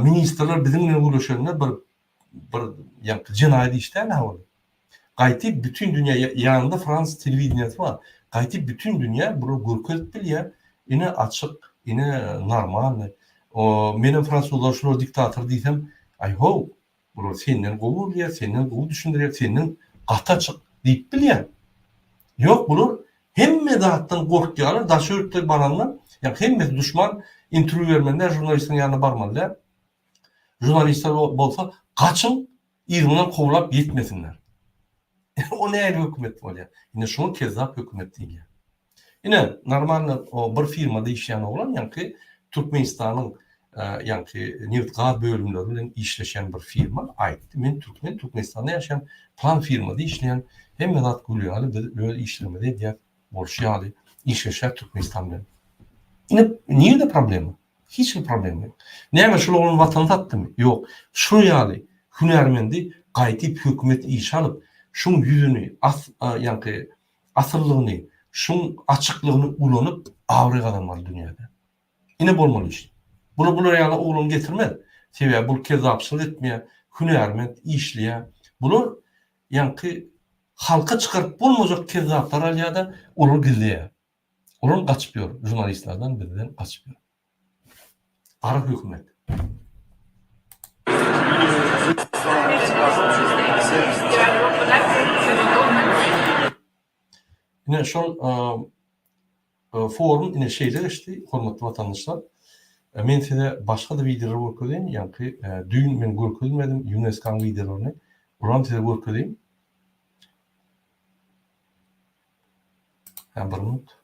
ministrler bizim bilen görüşenler bir ýanky jenaýat işler näme bol? Gaýty bütün dünýä ýanynda Frans telewizionyasy bar. Gaýty bütün dünýä bunu görkezip bilýär. Ine açyk, ine normal. O menen fransuzlar şunu diktator diýsem, ho, bu senden gowy bolýar, senden gowy düşündirýär, senden gaty açyk diýip bilýär. Ýok, bular hemme zatdan gorkýarlar, daşörtler baranlar, ýa hemme düşman interview bermenler jurnalistlerin ýanyna barmalylar. Jurnalistler bolsa gaçyň ýygynyň kowlap ýetmesinler. O näme hökümet bolýar? Ine şunu kezzap hökümet diýilýär. Ine normal o bir firmada işleyen oglan ýanky Türkmenistanyň ýanky neft-gaz bölümleri bilen işleşen bir firma aýtdy. Men Türkmenistanda ýaşaýan plan firmada işleyen hemme zat gülýärli böyle işlemede diýär bolşýaly işleşär Türkmenistan bilen. Ine niýe problemi? Hiç bir problemi yok. Näme şol oglan watan tatdymy? Ýok. Şu ýaly hünärmendi gaýtyp hökümet iş alyp şun ýüzüni ýanky asyllygyny, şun açyklygyny ulanyp awryk adamlar dünýäde. Ine bolmaly iş. Bular ýaly oglan getirmez. Sebäbi bu kezzapçylyk etmeýär, hünärment işleýär. Bular ýanky halka çıkarıp bolmajak kezzaplar alýada olar gizleýär. Olar gaçypýar, jurnalistlerden birden gaçypýar. Ara hökümet. Yine şu forum yine şeyler işte, hormatly vatandaşlar. Men size başka da videolar görkezeyim. Yani düğün men görkezmedim. UNESCO'nun videolarını. Ulan size görkezeyim. Bir minut.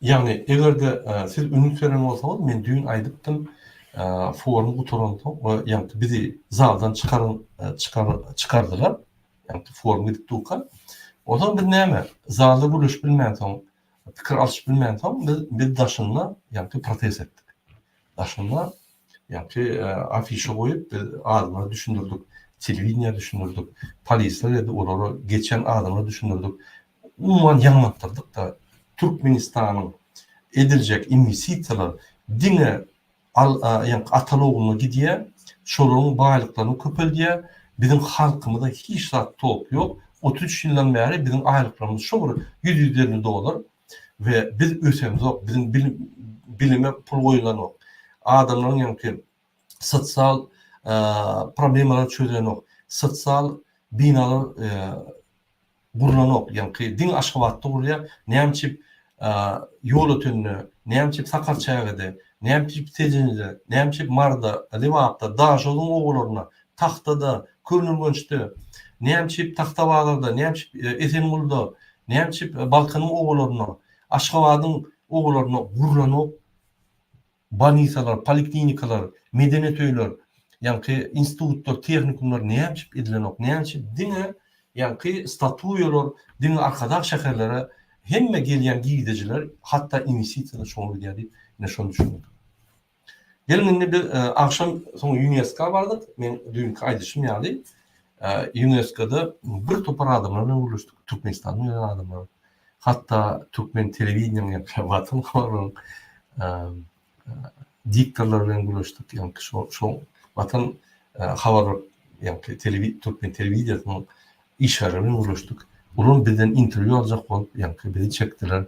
Yani eğer de siz ünlük veren olsanız men düğün aydıptım forum bu Toronto yani bizi zaldan çıkardılar. Yani forum gidip dukan. O zaman bir neme zalda buluş bilmeyen tam fikir alış bilmeyen tam bir daşınla yani protest ettik. Daşınla yani afişe koyup adamları düşündürdük. Televizyon düşündürdük. Polisler de orada geçen adamları düşündürdük. Umuman yanmattırdık da Türkmenistan'ın edilecek investisiyalar dine yani Ataloğlu'na gidiyor, şolunun baylıklarını köpeldiye, bizim halkımızda hiç zat top yok. 33 yıldan beri bizim aylıklarımız şoğru $100 ve biz ösemiz yok, bizim bilime pul koyulan yok. Adamların yani sosyal problemler çözen yok, sosyal binalar kurulan yok. Yani din aşkıvattı oraya, neyemçip yol ötününü, neyemçip Sakarçayagı'da, neyemçip Tecin'de, neyemçip Mar'da, Livap'ta, Dağışoğlu'nun oğullarına, Tahtada, Kürnülgönç'te, neyemçip Tahtavağlar'da, neyemçip Esengul'da, neyemçip Balkan'ın oğullarına, Aşkavad'ın oğullarına vurulan banisalar, poliklinikalar, medeniyet öyler, yani institutlar, teknikumlar neyemçip edilen yok, neyemçip dine, yani statuyolar, dine arkadaş şehirlere, hemme gelen gidiciler hatta investisiyalar çoğunu geldi. Yine şunu düşündük. Gelin bir akşam sonra UNESCO vardık. Ben dün aydışım yani. UNESCO'da bir topar adamlarla buluştuk. Türkmenistan'ın adamları. Hatta Türkmen televizyon yapıyor. Vatan var. Diktatörlerle buluştuk. Yani şu vatan havalar yani Türkmen televizyonunun işaretiyle buluştuk. Onun birden interview alacak olup yani bizi çektiler.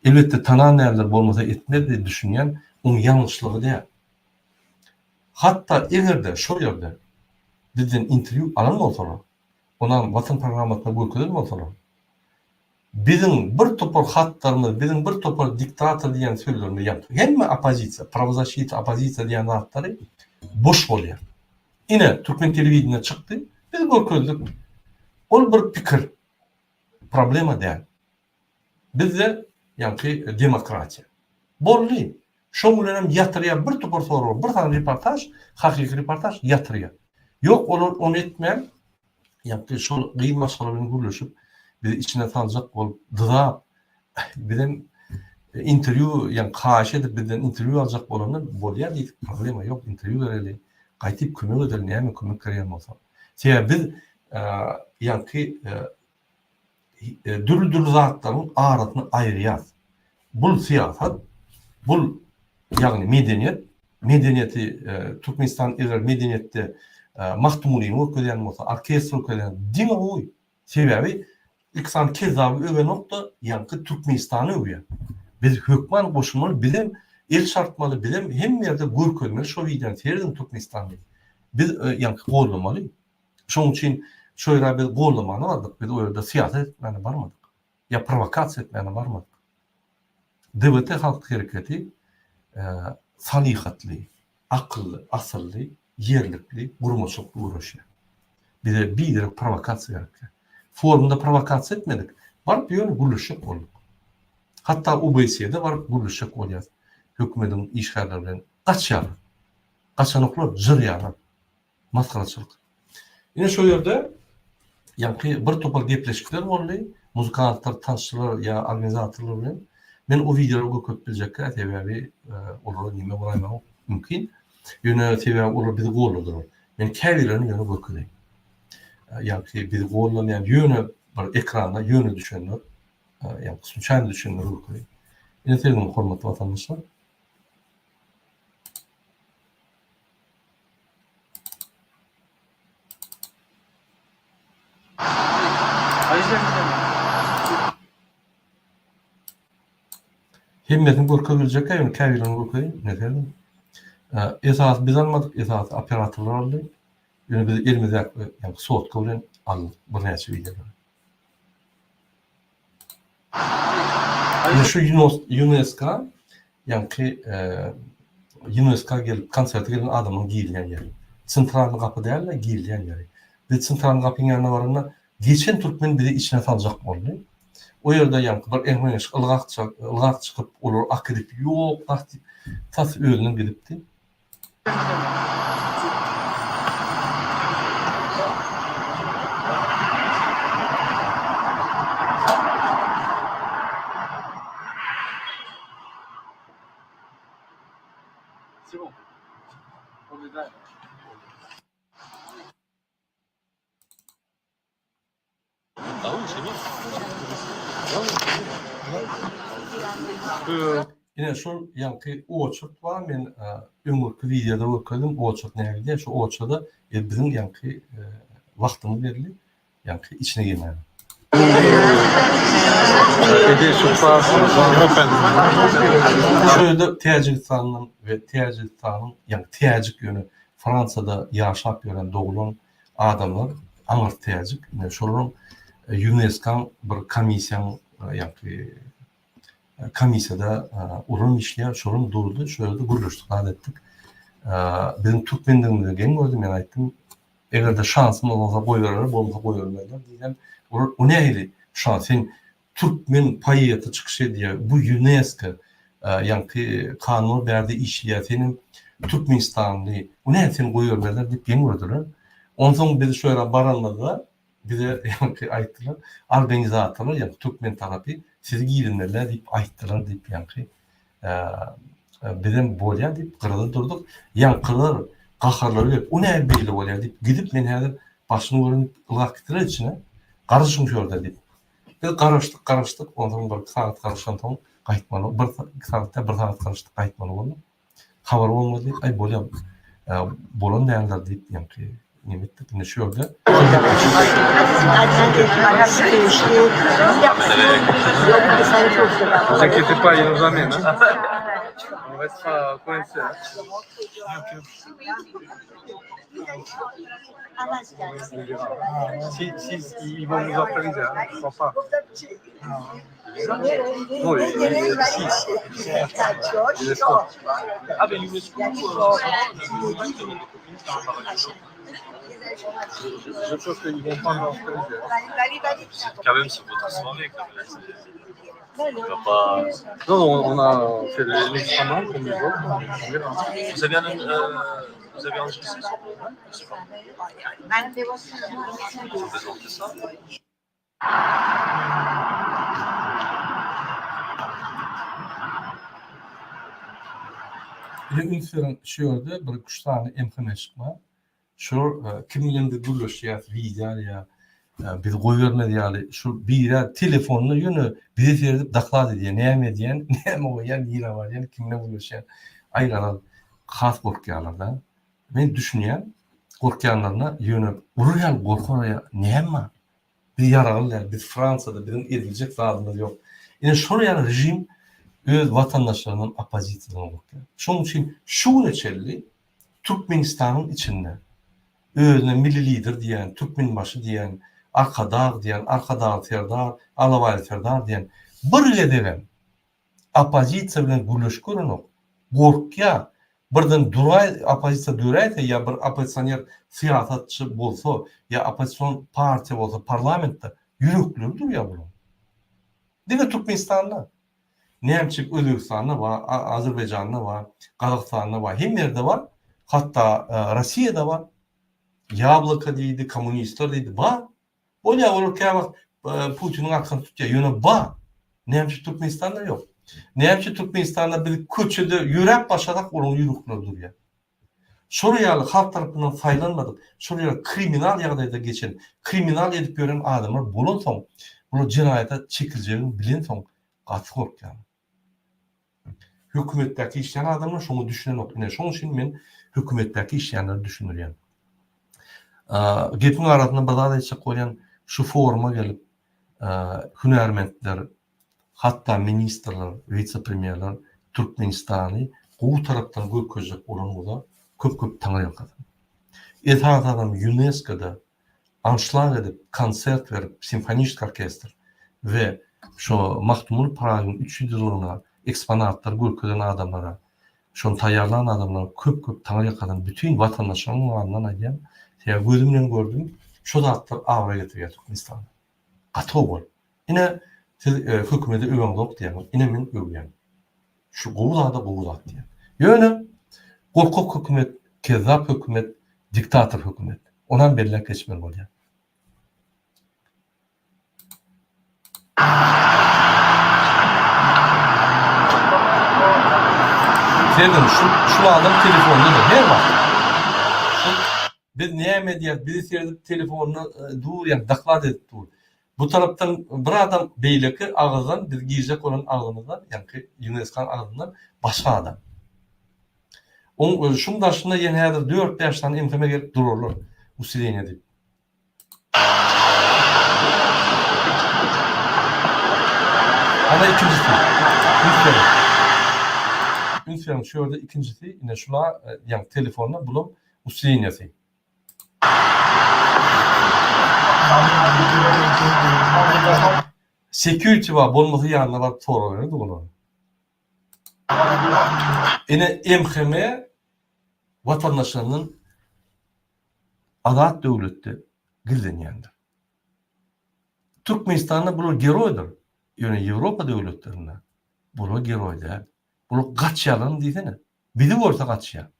Elbette tanan yerler olmasa etmez diye düşünen onun yanlışlığı değil. Hatta eğer de şu yerde bizden interview alan olsalar, ona vatan programına görkezler mi olsalar, bizim bir topar hatlarımız, bizim bir topar diktatör diyen sözlerini yaptık. Hem opozisiya, pravozащита opozisiya diyen hatları boş oluyor. Yine Türkmen televizyonuna çıktı, biz görkezdik. O bir fikir. Problema değil. Bizde yani demokrasiya. Bolli. Şoňularym ýatyrýar bir topar soru, bir tane reportaj, hakiki reportaj ýatyrýar. Yok onu etmem. Yani şu gıyım masalarını gürleşip bir içine tanacak bolup dıda bizim interview yani kaş edip bizden interview alacak bolanlar bolýar diýip problema yok. Interview bereli, gaýtyp kömek edelim, näme kömek berýän bolsa. Sebäbi biz yani dürü zatların aratyny aýrýar. Bul siyasat, bul yani medeniyeti Türkmenistan eğer medeniyette mahtumuliyini okudyan olsa, orkestr okudyan, dine oy. Sebebi iksan kezavi öve nokta yankı Türkmenistan'ı övüyor. Biz hükman koşulmalı bilim, el şartmalı bilim, hem yerde görkölmeli, şu videodan seyredin Türkmenistan'da. Biz yankı qoğulamalı. Şunun için şöyle bir qoğulamanı vardık, biz o yerde siyaset etmeni varmadık. Ya provokasyon etmeni varmadık. DVT halk hareketi salihatli, akıllı, asıllı, yerlikli, gurmaşıklı uğraşıyor. Bize bir direk provokasyon gerekiyor. Forumda provokasyon etmedik. Varıp bir yönü gülüşük olduk. Hatta OBS'de varıp gülüşük oluyor. Hükümetin işgallerinin kaçanıklar, zır yaran, maskaraçılık. Yine şu yerde yani bir topal gepleşikler oluyor. Muzikantlar, tanışçılar ya organizatörler bilen. Ben o videoları göküp bilecekler. Sebebi olur, nime bulayma mümkün. Yine sebebi olur, bizi qoğulludur. Ben kəvilerini yönü göküdeyim. Yani bizi qoğullamayan yönü ekranda, yönü düşünür. Yani suçan düşünür göküdeyim. Yine sevgilim hormatly vatandaşlar. Hemmetin gorka bilecek ya, kavirin gorkayı ne derdim? Esas biz almadık, esas operatörler aldı. Yani biz elimizde yani soğutka bilen aldık. Bu neyse bir de. Şu UNESCO yani ki UNESCO gelip konserte gelen adamın giyilgen yeri. Central kapı değil de giyilgen yeri. Biz Central kapının yanına varında geçen Türkmen bizi içine salacak oldu. O yerde yani bir enmeş ılgak çıkıp olur akıdip yok tas ölünün gidipti. C'est bon. On est là. Yine şu yankı oçuk var men ömürkü videoda okudum oçuk ne diye şu oçuda bizim yankı vaktimiz verildi yankı içine girmedi. Şöyle Tacikistan'ın ve Tacikistan'ın yani Tacik yönü Fransa'da yaşap gören doğulan adamlar anır Tacik. Yani şunun UNESCO bir komisyon yani komisyada urun işleyen şunun durdu. Şöyle de guruluştuk adettik. Bizim Türkmenliğimizde gen gördüm yani aytdım. Eğer de şansım olmasa koyuyorlar, bolsa koyuyorlar diyeceğim. O neydi? Şans. Sen Türkmen payiyatı çıkışı diye bu UNESCO yani kanun verdi işleyen senin Türkmenistan'lı o ne sen koyuyorlar deyip gen gördüler. Ondan sonra bizi şöyle baranladılar. Bize yani ayttılar. Organizatörler yani Türkmen tarafı sizi giyinirler deyip ayttılar deyip yani bizim bolya deyip kırıldı durduk. Yankılar, kaharlar öyle. O ne belli bolya deyip gidip men her başını görünüp ılgak getirir içine. Karışım şurada deyip. Biz karıştık. Ondan sonra bir saat karışan tamam kayıtmalı. Bir saat karıştık kayıtmalı oldu. Haber olmadı. Ay bolya bolon değerler deyip yani nimettik ne şu oldu. Ne vous inquiétez pas, il nous amène. On restera coincé. Si ils vont nous autoriser, je crois pas. Non, l'UNESCO. Ah, mais l'UNESCO. Je pense qu'ils vont pas nous autoriser. Quand même, c'est votre soirée, quand même. On va pas... Non, on a fait l'extrêmement comme les autres. Vous avez enregistré ça? Je sais pas. Vous présentez ça? Ünferin şöyle bir kuşlarını emkime çıkma. Şu kimliğinde gülüş ya video ya bir koyvermedi yani şu bir telefonunu yönü bize verip dakladı diye neyme diyen neyme o yani yine var yani kimle gülüş yani ayralar kas korkuyorlar ben düşünüyorum korkuyanlarına yönü vuruyan korkuyor neyme bir yaralılar biz Fransa'da bizim edilecek zadımız yok. Yani şuraya rejim öz vatandaşlarının apazitini korkuyor. Şunun için şu neçeli Türkmenistan'ın içinde özüne milli lider diyen, Türkmen başı diyen, arkadağ diyen, arkadağ terdağ, alavaylı terdağ diyen bir edevem apazitsa bilen gülüş görün o. Korkuya birden duray apazitsa duraysa ya bir apazitsanyer siyasetçi bolsa ya apazisyon parti bolsa parlamentte yüreklidir ya bunu. Değil mi Türkmenistan'da? Nemçik Özbekistan'da var, Azerbaycan'da var, Kazakistan'da var, hem yerde var. Hatta Rusya'da var. Yablaka deydi, komünistler deydi, var. O ne olurken bak Putin'in arkasını tutuyor, yönü var. Nemçik Türkmenistan'da yok. Nemçik Türkmenistan'da bir köçede yürek başlarak onun yürükleri duruyor. Suriyalı halk tarafından faydalanmadık. Suriyalı kriminal yağdayda geçen, kriminal edip gören adamlar bulun son, bunu cinayete çekileceğini bilin son, katı korkuyor. Hükümetteki işleyen adamlar şunu düşünen yok. Şunun için ben hükümetteki işleyenleri düşünürüm. Gepin arasında bazı içe koyan şu foruma gelip hünermentler hatta ministrler, vice-premierler Türkmenistan'ı bu taraftan göközlük olan da köp tanıyan kadın. Ethat adam UNESCO'da anşlag edip, konsert verip, simfonist orkestr ve şu Mahmud Prag'ın 300 yılına eksponatlar gököden adamlara, şonu tayarlanan adamlara köp tanıyan kadın, bütün vatandaşların varından ayyan, ya gözümden gördüm, şu da atlar avra getiriyor Türkmenistan'da. Katı ol. Yine hükümeti öven yok diyen, yine min öven. Şu Goğula'da Goğulat diyen. Yöne, korkuk hükümet, kezzap hükümet, diktatör hükümet. Onan belirler geçmeli oluyor. Sevdim, şu adam telefonda da her vakit. Bir neye medyat, bir telefonunu dur, yani daklat edip dur. Bu taraftan bir adam beyleki ağızdan, bir giyecek olan ağzımızdan, yani UNESCO'nun ağzından başka adam. Şunun başında yeni herdir 4-5 tane imkime gelip dururlar. Usileyin edip. Ama ikincisi. Ünsferim şu orada ikincisi. Yine şuna yani telefonla bulup usileyin edip. Security var. Bulması yanına var. Sonra verir de bunu. Yine MHM vatandaşlarının adalet devleti gizlenyendir. Türkmenistan'da bunu geroydur. Yani Avrupa devletlerinde bunu geroy değil. Bunu kaçyalan desene. Biri orta kaçya.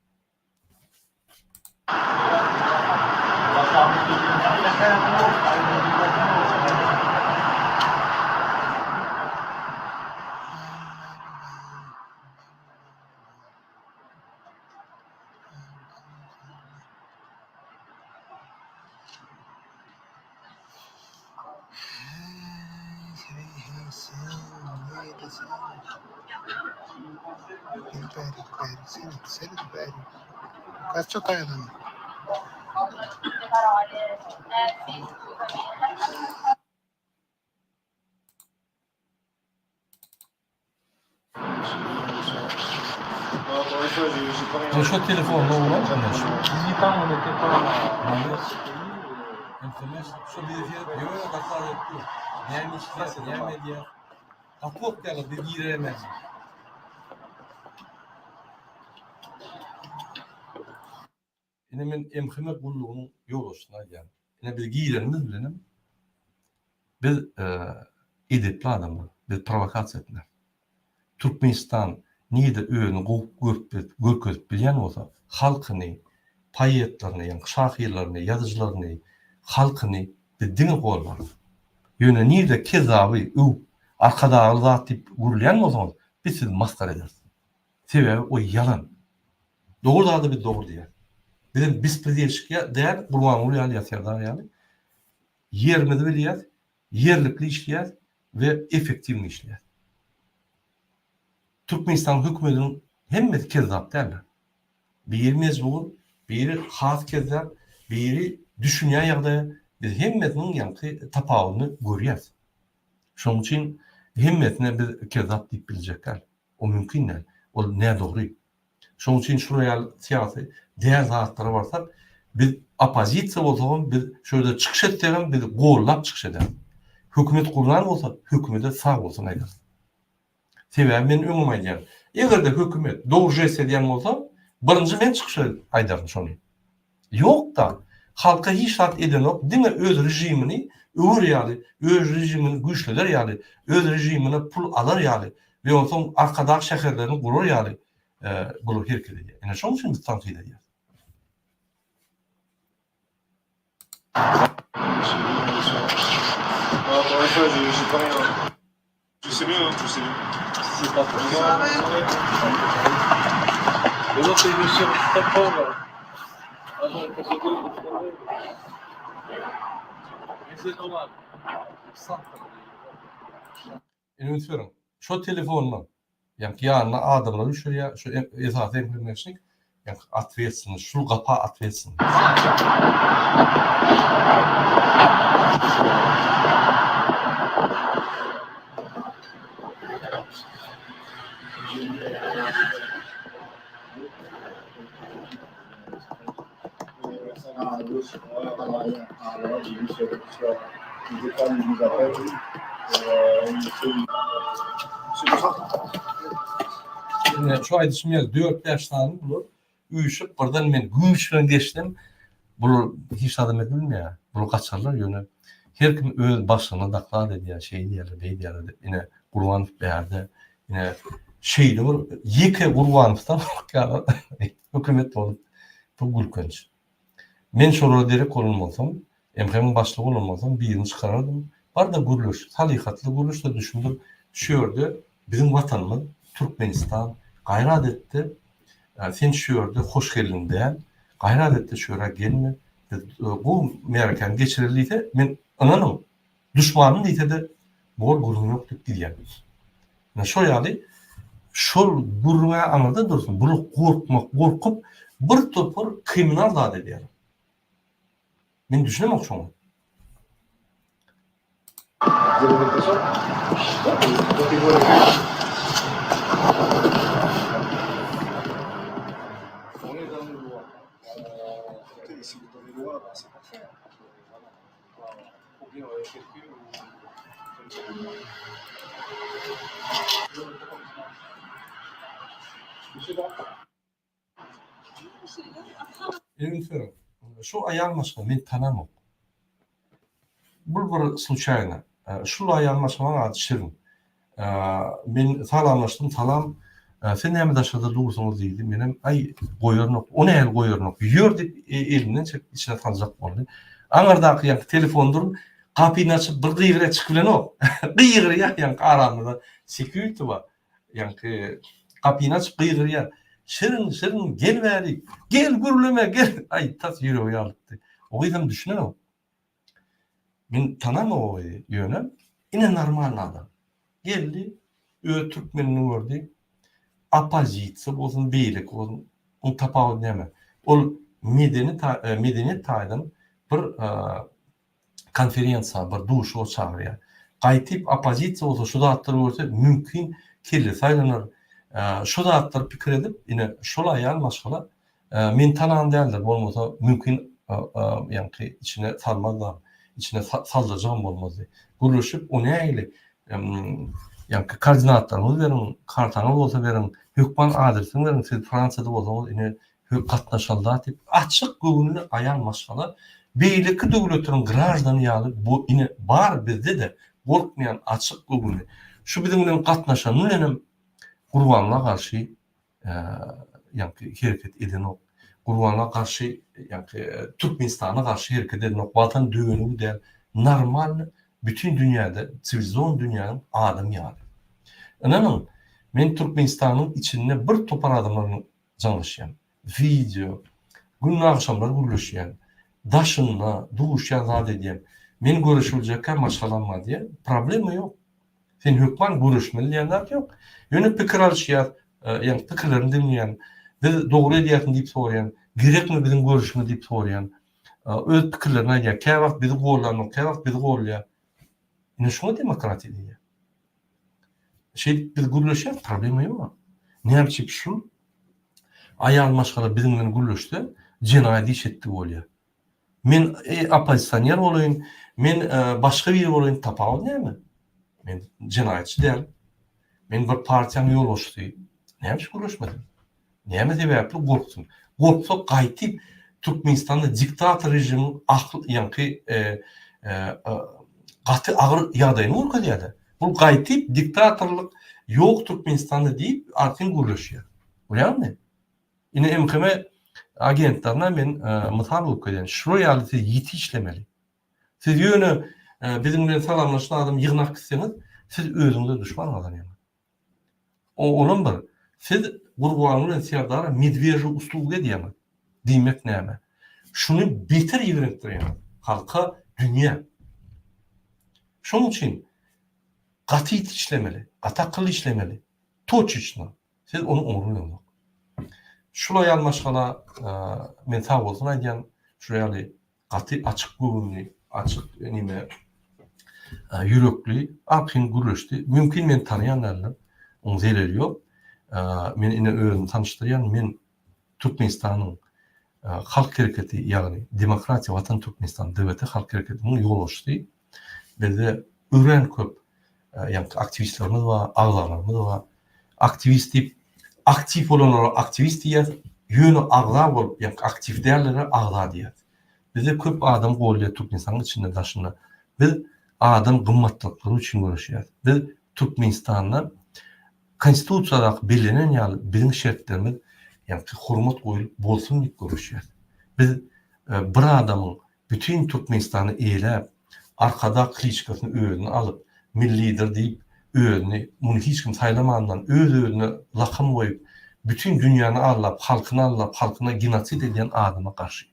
Kaç aydan? Şu telefonla olan mı? Şu bir yöne bakar yapıyor. Yani işte yani medya. Kapok yalı bir giremez. Yine men emhime kulluğunun yol olsun yani. Yine bir giyilerimiz bilenim. Bir edepli adamlar, bir provokasyon ettiler. Türkmenistan neyde öğünü görközüp bilen olsa halkını, payetlerini, yani şahirlerini, yazıcılarını, halkını bir dini koyarlar. Yöne neyde kezabı, arkada ağırlığa tip gürleyen olsanız biz sizi maskara ederiz. Sebebi o yalan. Doğru da bir doğru diye. Bizim bisprediyelşik değer bulman oluyor yatırdan yani. Yermedi biliyat, yerlikli işleyat ve efektifli işleyat. Türkmenistan hükümetinin hem kezzap derler. Biri mezbur, biri has kezzap, biri düşünen yerde biz hemmetinin yankı tapağını görüyoruz. Şunun için hemmetine bir kezzap deyip bilecekler. O mümkün değil. O ne doğru. Şunun için şuraya siyasi değer zatları varsa bir opozisiya olsa bir şöyle çıkış edelim, bir go'llap çıkış edelim. Hükümet kurulan olsa hükümete sağ olsun ayırız. Sebebi men öňüme aýdýar. Eger de hükümet dogry jesediýän bolsa, birinji men çykyş aýdarym şonu. Ýok da halka hiç şart edenok, diňe öz rejimini öwür ýaly, öz rejimini güýçliler ýaly, öz rejimine pul alar ýaly we onsoň arkadak şäherlerini gurar ýaly bulup herket edýär. Ene şoň üçin biz tanqid edýär. Tu sais mieux, tu sais mieux. C'est pas possible. Mais non, c'est une sur tapant là. Ah non, on se donne. Mais c'est normal. Ünferim. Şu telefonla yani yanına adamlar şuraya şu esas informasyonu yani atversin, şu kapağı atversin. Yani şu ayda şimdi 4 yaşlarım bunu uyuşup buradan men gümüşlen geçtim. Bunu hiç adam edilmiyor ya. Bunu kaçarlar yönü. Her kim öz başına daklar dedi ya şey diyorlar, bey diyorlar. Yine Kurbanov berdi. Yine şeyde var. Yeke Kurbanov'tan yani hükümet olup bu gülkünç. Men şolara derek olmasam, emremin başlığı olmasam birini çıkarırdım. Var da gürlüş, talikatlı gürlüş de düşündüm. Şöyle bizim vatanımız Türkmenistan gayret etti. Sen şöyle hoş geldin diyen gayret etti şöyle gelme. Bu merakam geçiriliydi. Men ananım düşmanım deyte de bol gurun yok deyip gidiyen. Yani şu yani şol guruna anladı dursun. Bunu korkup bir topur kriminal da ediyor. Men düşünemem şunu. On est dans les lois. Écoutez, si vous donnez les lois, ben, c'est parfait. Voilà. Faut bien quelqu'un Элементарно. Şu ayarlaşma men tanamam. Bu bir случайно. Şu ayarlaşmanın adı Şirin. Men salamlaştım, salam. Sen näme daşada dursunuz deydi. Menem ay goýarnok, o näme goýarnok. Ýör dip elimden çek içine tanjak boldy. Aňardaky ýa telefondur, kapyny açyp bir gyýra çykyp bilenok. Gyýra ýa aramyzda security bar. Ýa kapyny açyp gyýra Şirin gel bäri. Gel gürleme gel. Ay tas ýüregi ýalypdy. O gyýdam düşünenem. Men tanamam o ýöne. Ine normal adam. Geldi, Türkmenini gördü. Apazitsi bolsun, beylik bolsun, onu tapağı näme? Ol medeniyet taýdan bir konferensiýa, bir duşa çagyrýar. Gaýtyp apozisiýa bolsa şu zatlar görse mümkin kirli saýlanar. Şu zatlar pikir edip, ine şol aýalmaşyla men tanan däldir, bolmasa mümkin ýa-ni içine salmazlar, içine saldyrjam bolmazdy. Gürleşip o näýli yani koordinatlarını verin, kartanı olsa verin, hükman adresini verin, siz Fransa'da olsanız yine katnaşallar deyip, açık güvünlü ayanmaşalar, beylikli devletlerin grajdanı yalı, bu yine var bizde de, korkmayan açık güvünlü. Şu bizimle katnaşan, nülenim, Kurbanlığa karşı yani hareket edin o, Kurbanlığa karşı, yani Türkmenistan'a karşı hareket edin o, vatan düğünü de normal, bütün dünyada, sivilizasyon dünyanın adam yani. İnanın, men Türkmenistan'ın içinde bir topar adamların canlaşıyan, video, günün akşamları gürleşiyen, daşınla, duşyan zat ediyen, men görüşülecekler maşalanma diye problemi yok. Sen hükman görüşmeli diyenler yok. Yönü pikir alışıyan, yani pikirlerini dinleyen, doğru ediyatını deyip soruyan, gerek mi bizim görüşme deyip soruyan, öz pikirlerine diyen, kaya vakt bizi gorlanır, kaya vakt bizi gorlayan, yine şuna demokrati diye. Biz gürleşen problemi yok. Ne yapacak şu? Ayağın maşkala bizimle gürleşti, cinayeti iş etti oluyor. Men apozisyoner olayım, men başka bir olayım tapağı ne mi? Men cinayetçi değilim. Men bir partiyanın yol oluştu. Ne yapacak gürleşmedim? Ne yapacak sebeple korktum. Korktu kayıtıp Türkmenistan'da diktatör rejimin yankı katı ağır yağdayını orkadıydı. Bu gaytip diktatörlük yok Türkmenistan'da deyip artık gürleşiyor. Öyle mi? Yine emkeme agentlerine ben misal okuyayım. Şu realite yiti işlemeli. Siz yönü bizimle salamlaşan adam yığınak isteniz, siz özünüze düşman adam yani. Onun bir, siz Kurbanlı'nın siyadara medveji usluğu diyemez. Demek ne mi? Şunu beter yönetir yani. Halka dünya. Şunun için katı işlemeli, ataklı işlemeli, toç içine. Siz onu umurluyorsunuz. Şuraya almaşkala men sağ olsun aydan şuraya katı açık güvünlü, açık nime yürekli, arkin gürleşti. Mümkün men tanıyanlarla onu zeleriyor. Men yine özünü tanıştıran men Türkmenistan'ın halk hareketi yani Demokratiya Vatan Türkmenistan devleti halk hareketinin yol açtı. Bizde öğren köp yani aktivistlerimiz var, ağlarlarımız var. Aktivist deyip aktif olanlara aktivist diye yönü ağlar olup yani aktif değerlere ağlar diye. Bizde köp adam golüyor Türkmenistan'ın içinde taşında. Biz adam gımmatlıkları için görüşüyoruz. Biz Türkmenistan'da konstitusiyadak belirlenen yani bizim şartlarımız yani hurmat koyulup bolsun deyip görüşüyoruz. Biz bir adamın bütün Türkmenistan'ı eylep arkada klişkasını öğünü alıp millidir deyip öğünü bunu hiç kim saylamandan öğünü lakam koyup bütün dünyanı alıp halkına genosit eden adama karşı.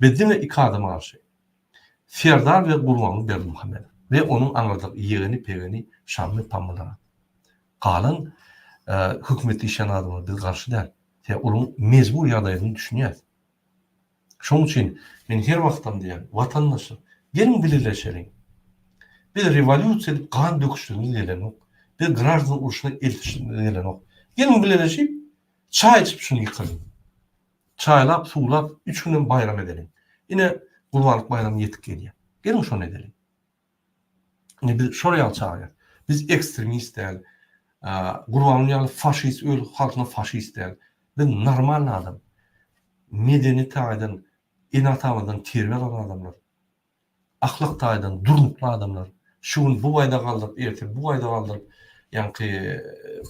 Bizim de iki adama karşı. Serdar ve Gurbanlı Berdimuhammed ve onun anladığı yeğeni pegeni Şamlı Pamılara. Kalan hükümeti işen adamı biz karşı değil. Onun mecbur adayını düşünüyoruz. Şunun için ben her vaktim diyen vatandaşım gelin birleşelim. Bir revolüsiya edip kan döküştüğümüz gelen yok. Bir gраждан uğraşına eltiştiğimiz gelen yok. Gelin birleşip çay içip şunu yıkalım. Çaylap, suğlap, 3 günden bayram edelim. Yine Kurbanlık bayramı yetik geliyor. Gelin şunu edelim. Yine biz şuraya çağırıyoruz. Biz ekstremist değil. Kurbanlık faşist, öyle halkına faşist değil. Biz normal adam. Medeniyet aydan, inat aydan terbiye alan adamlar. Ahlak aydan, durmuklu adamlar. Şuun bu ayda kaldırıp, ertesi bu ayda kaldırıp, yani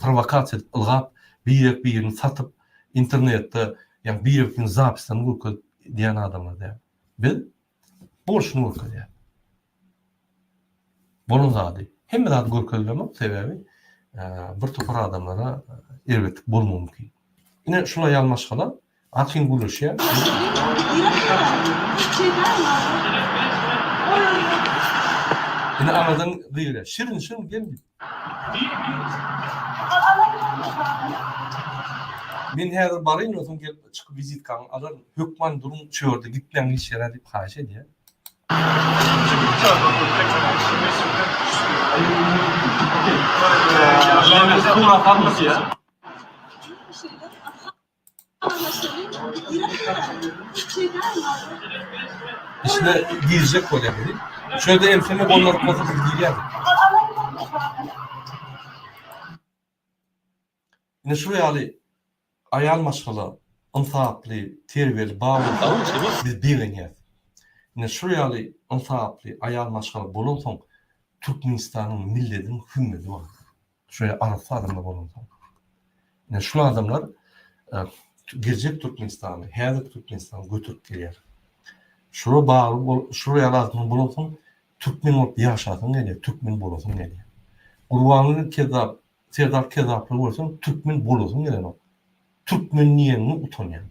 provokasyon edip, ılgap, bir yerini satıp, internette, yani bir yerini zapistan vurku diyen adamlar değil. Biz borçunu vurku diyen. Bunun zadı. Hem de adı görkelilemek sebebi bir topar adamlara elbetlik bulma mümkün. Yine şuna yanlış kalan Akin Gülüş'e yine aradan değil. Şirin geldi. Men her barayım olsun gelip çıkıp vizit kan alır hükman durum çördü gitlen iş yere deyip haşe diye. İşte girecek o demeli. Şöyle elfeme bollar konusu girer. Yine şuraya ali ayal maşgala, insaflı, terbiyeli, bağlı biz biliniz. Yine şuraya ali insaflı, ayal maşgala bulunsun Türkmenistan'ın milletin hümmeti var. Şuraya arası adamlar bulunsun. Yine şu adamlar girecek Türkmenistan'ı, her Türkmenistan'ı götürüp geliyor. Şuraya bağlı, şuraya lazım bulunsun Türkmen olup yaşasın geliyor, Türkmen bulunsun geliyor. Kurbanlı'nın Serdar Kezaplı olsun, Türkmen bulunsun gelen o. Türkmen niyenini utanıyor.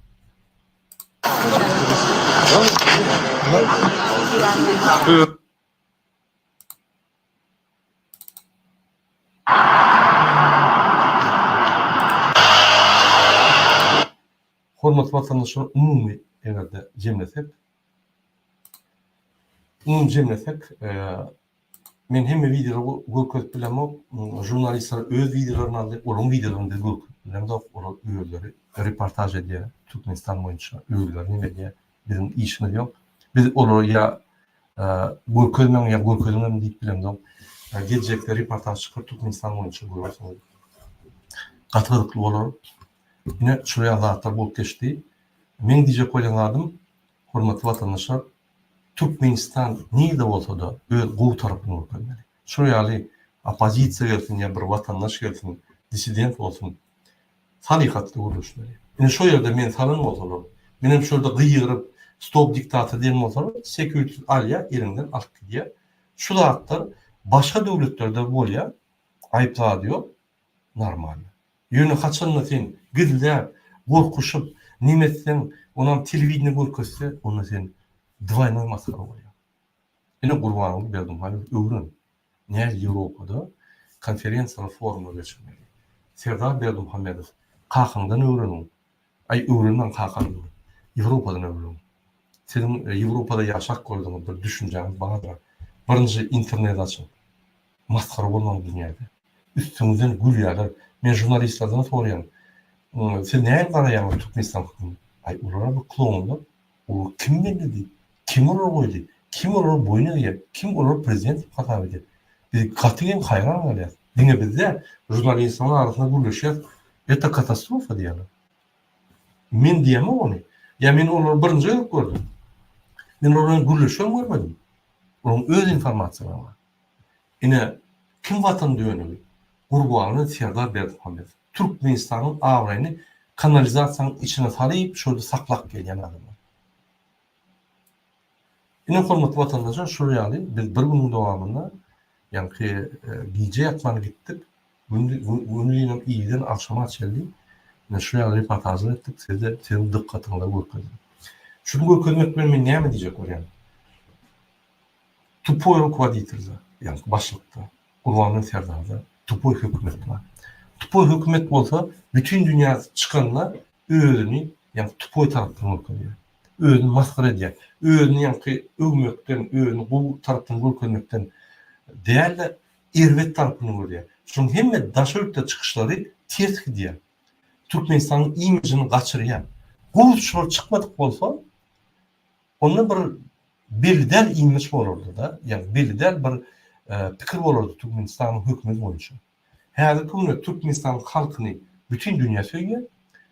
Hürmetli vatandaşlar umumi evlerde cemlesek, men hemme videoları görközüp bilemok, jurnalistler öz videolarını aldı, onun videolarını da görközüp bilemok, onun üyeleri reportaj ediyor, Türkmenistan boyunca üyeler ne diye bizim işimiz yok. Biz onu ya görközünden deyip bilemok, gelecekte reportaj çıkar Türkmenistan boyunca görüyorsunuz. Katılıklı olur. Yine şuraya Allah'ta bol geçti. Men diyecek oylanlardım, hürmetli vatandaşlar, Türkmenistan neyde olsa da bu tarafını vurgulamalı. Şuraya ali opozisiya gelsin ya bir vatandaş gelsin, disident olsun, tarikatlı oluşmalı. Yani şu yerde men tanın olsalar, benim şurada gıyırıp stop diktatı diyelim olsalar, sekürtü alya elinden alıp gidiyor. Şu da hatta başka devletlerde bolya ayıpla diyor, normal. Yönü kaçanla sen gizler, korkuşup, nimetten onam televidini korkusu, onu sen двойной maskara oluyor. Yine Kurbanlık Berdimuhammed öğren. Ne Avrupa'da konferansiyalar forumlar geçirmeli. Serdar Berdimuhammedov kalkından öğrenin. Öğrenden kalkan. Avrupa'dan öğrenin. Senin Avrupa'da yaşak koyduğunuz bir düşünceniz bana da birinci internet açın. Maskara olmalı dünyada. Üstünüzden gül yağlar. Ben jurnalistlerden soruyorum. Sen neyin var ayağını Türkmenistan hükümü? Ay onlara bu klonlar o kim belirledi? Kim onu koydu? Kim onu boyuna diye? Kim onu prezident hata ediyor? Biz katiyen hayran kalıyoruz. Dine bizde jurnalist insanlar arasında buluşuyor. Это katastrofa diyorlar. Men diyemem onu. Ya men onları birinci gördüm. Men onların gülüşünü görmedim. Onun öz informasyonu var. Yine kim vatan dönüyor? Urguan'ın Serdar Berdimuhammed. Türkmenistan'ın avrayını kanalizasyonun içine salayıp şurada saklak gelen adamlar. Yine hormatlı vatandaşlar şuraya alayım. Biz bir günün devamında yani gece yatmana gittik. Günlüğüne iyiden akşama açıldı. Şuraya reportajı ettik. Sizin dikkatinize görkedim. Şunu görkedim ben ne mi diyecek oraya? Tupoy rukovoditelza, yani başlıkta, Urvan'ın Serdar'da, Tupoy hükümet var. Tupoy hükümet olsa bütün dünya çıkanlar öğünü, yani Tupoy tarafından oluyor. Öğünü maskara ediyor. Öğünü yani övmekten, öğünü bu taraftan ülkemekten değerli irvet tarafından oluyor. Çünkü hem daşörükte çıkışları ters gidiyor. Türkmenistan'ın imajını kaçırıyor. Bu şunu çıkmadık olsa, onunla bir belirli imaj olurdu da, yani belirli bir fikir olurdu Türkmenistan'ın hükümeti boyunca. Her gün Türkmenistan halkını bütün dünya söylüyor,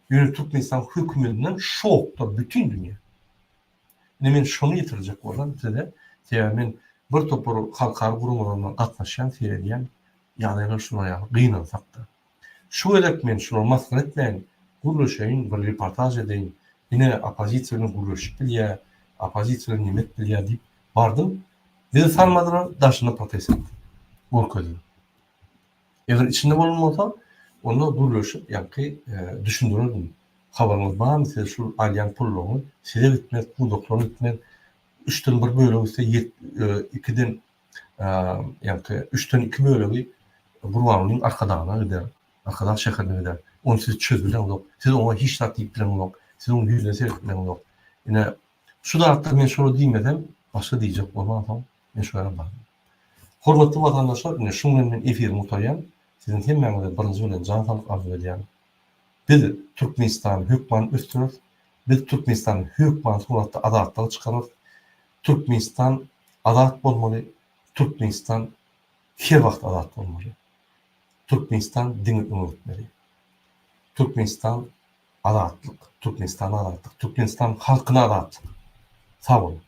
yani Türkmenistan hükümetinden şokta bütün dünya. Ben şunu yitirecek olan size, ben bir topur halkar kurumlarına katlaşan seyredeyen yani şuna ya kıyınlansak da. Şu elek men şunu maskar etmeyin, kuruluşayın, bir reportaj edeyim, yine opozisiyonun kuruluş biliyor, opozisyon nimet biliyor deyip vardım. Bizi sarmadılar, daşına protest ettim. Korkuyorum. Eğer içinde bulunmasa, onu duruşup, yani düşündürürdüm. Haberiniz var mı? Size şu alyan pulluğunu, size gitmez, bu doktorun gitmez. 3'ten 1 bölüğü ise 2'den, yani 3'ten 2 bölüğü Burvan'ın arkadağına gider. Arkadağ şehrine gider. Onu siz çözülen yok. Siz ona hiç tatlı plan yok. Siz onun yüzüne seyretmen yok. Yine şu da hatta ben şunu diyemeden başka diyecek olmam. Ben şöyle bakayım. Hormatlı vatandaşlar, yine şunun efir mutayan, sizin hemen birinci ölen can sağlık arzu ediyorum. Biz Türkmenistan hükmanı üstürüz. Biz Türkmenistan hükmanı suratda adaletleri çıkarır. Türkmenistan adalet olmalı. Türkmenistan her vakit adalet olmalı. Türkmenistan dini unutmalı. Türkmenistan adaletlik. Türkmenistan adaletlik. Türkmenistan halkına adaletlik. Sağ olun.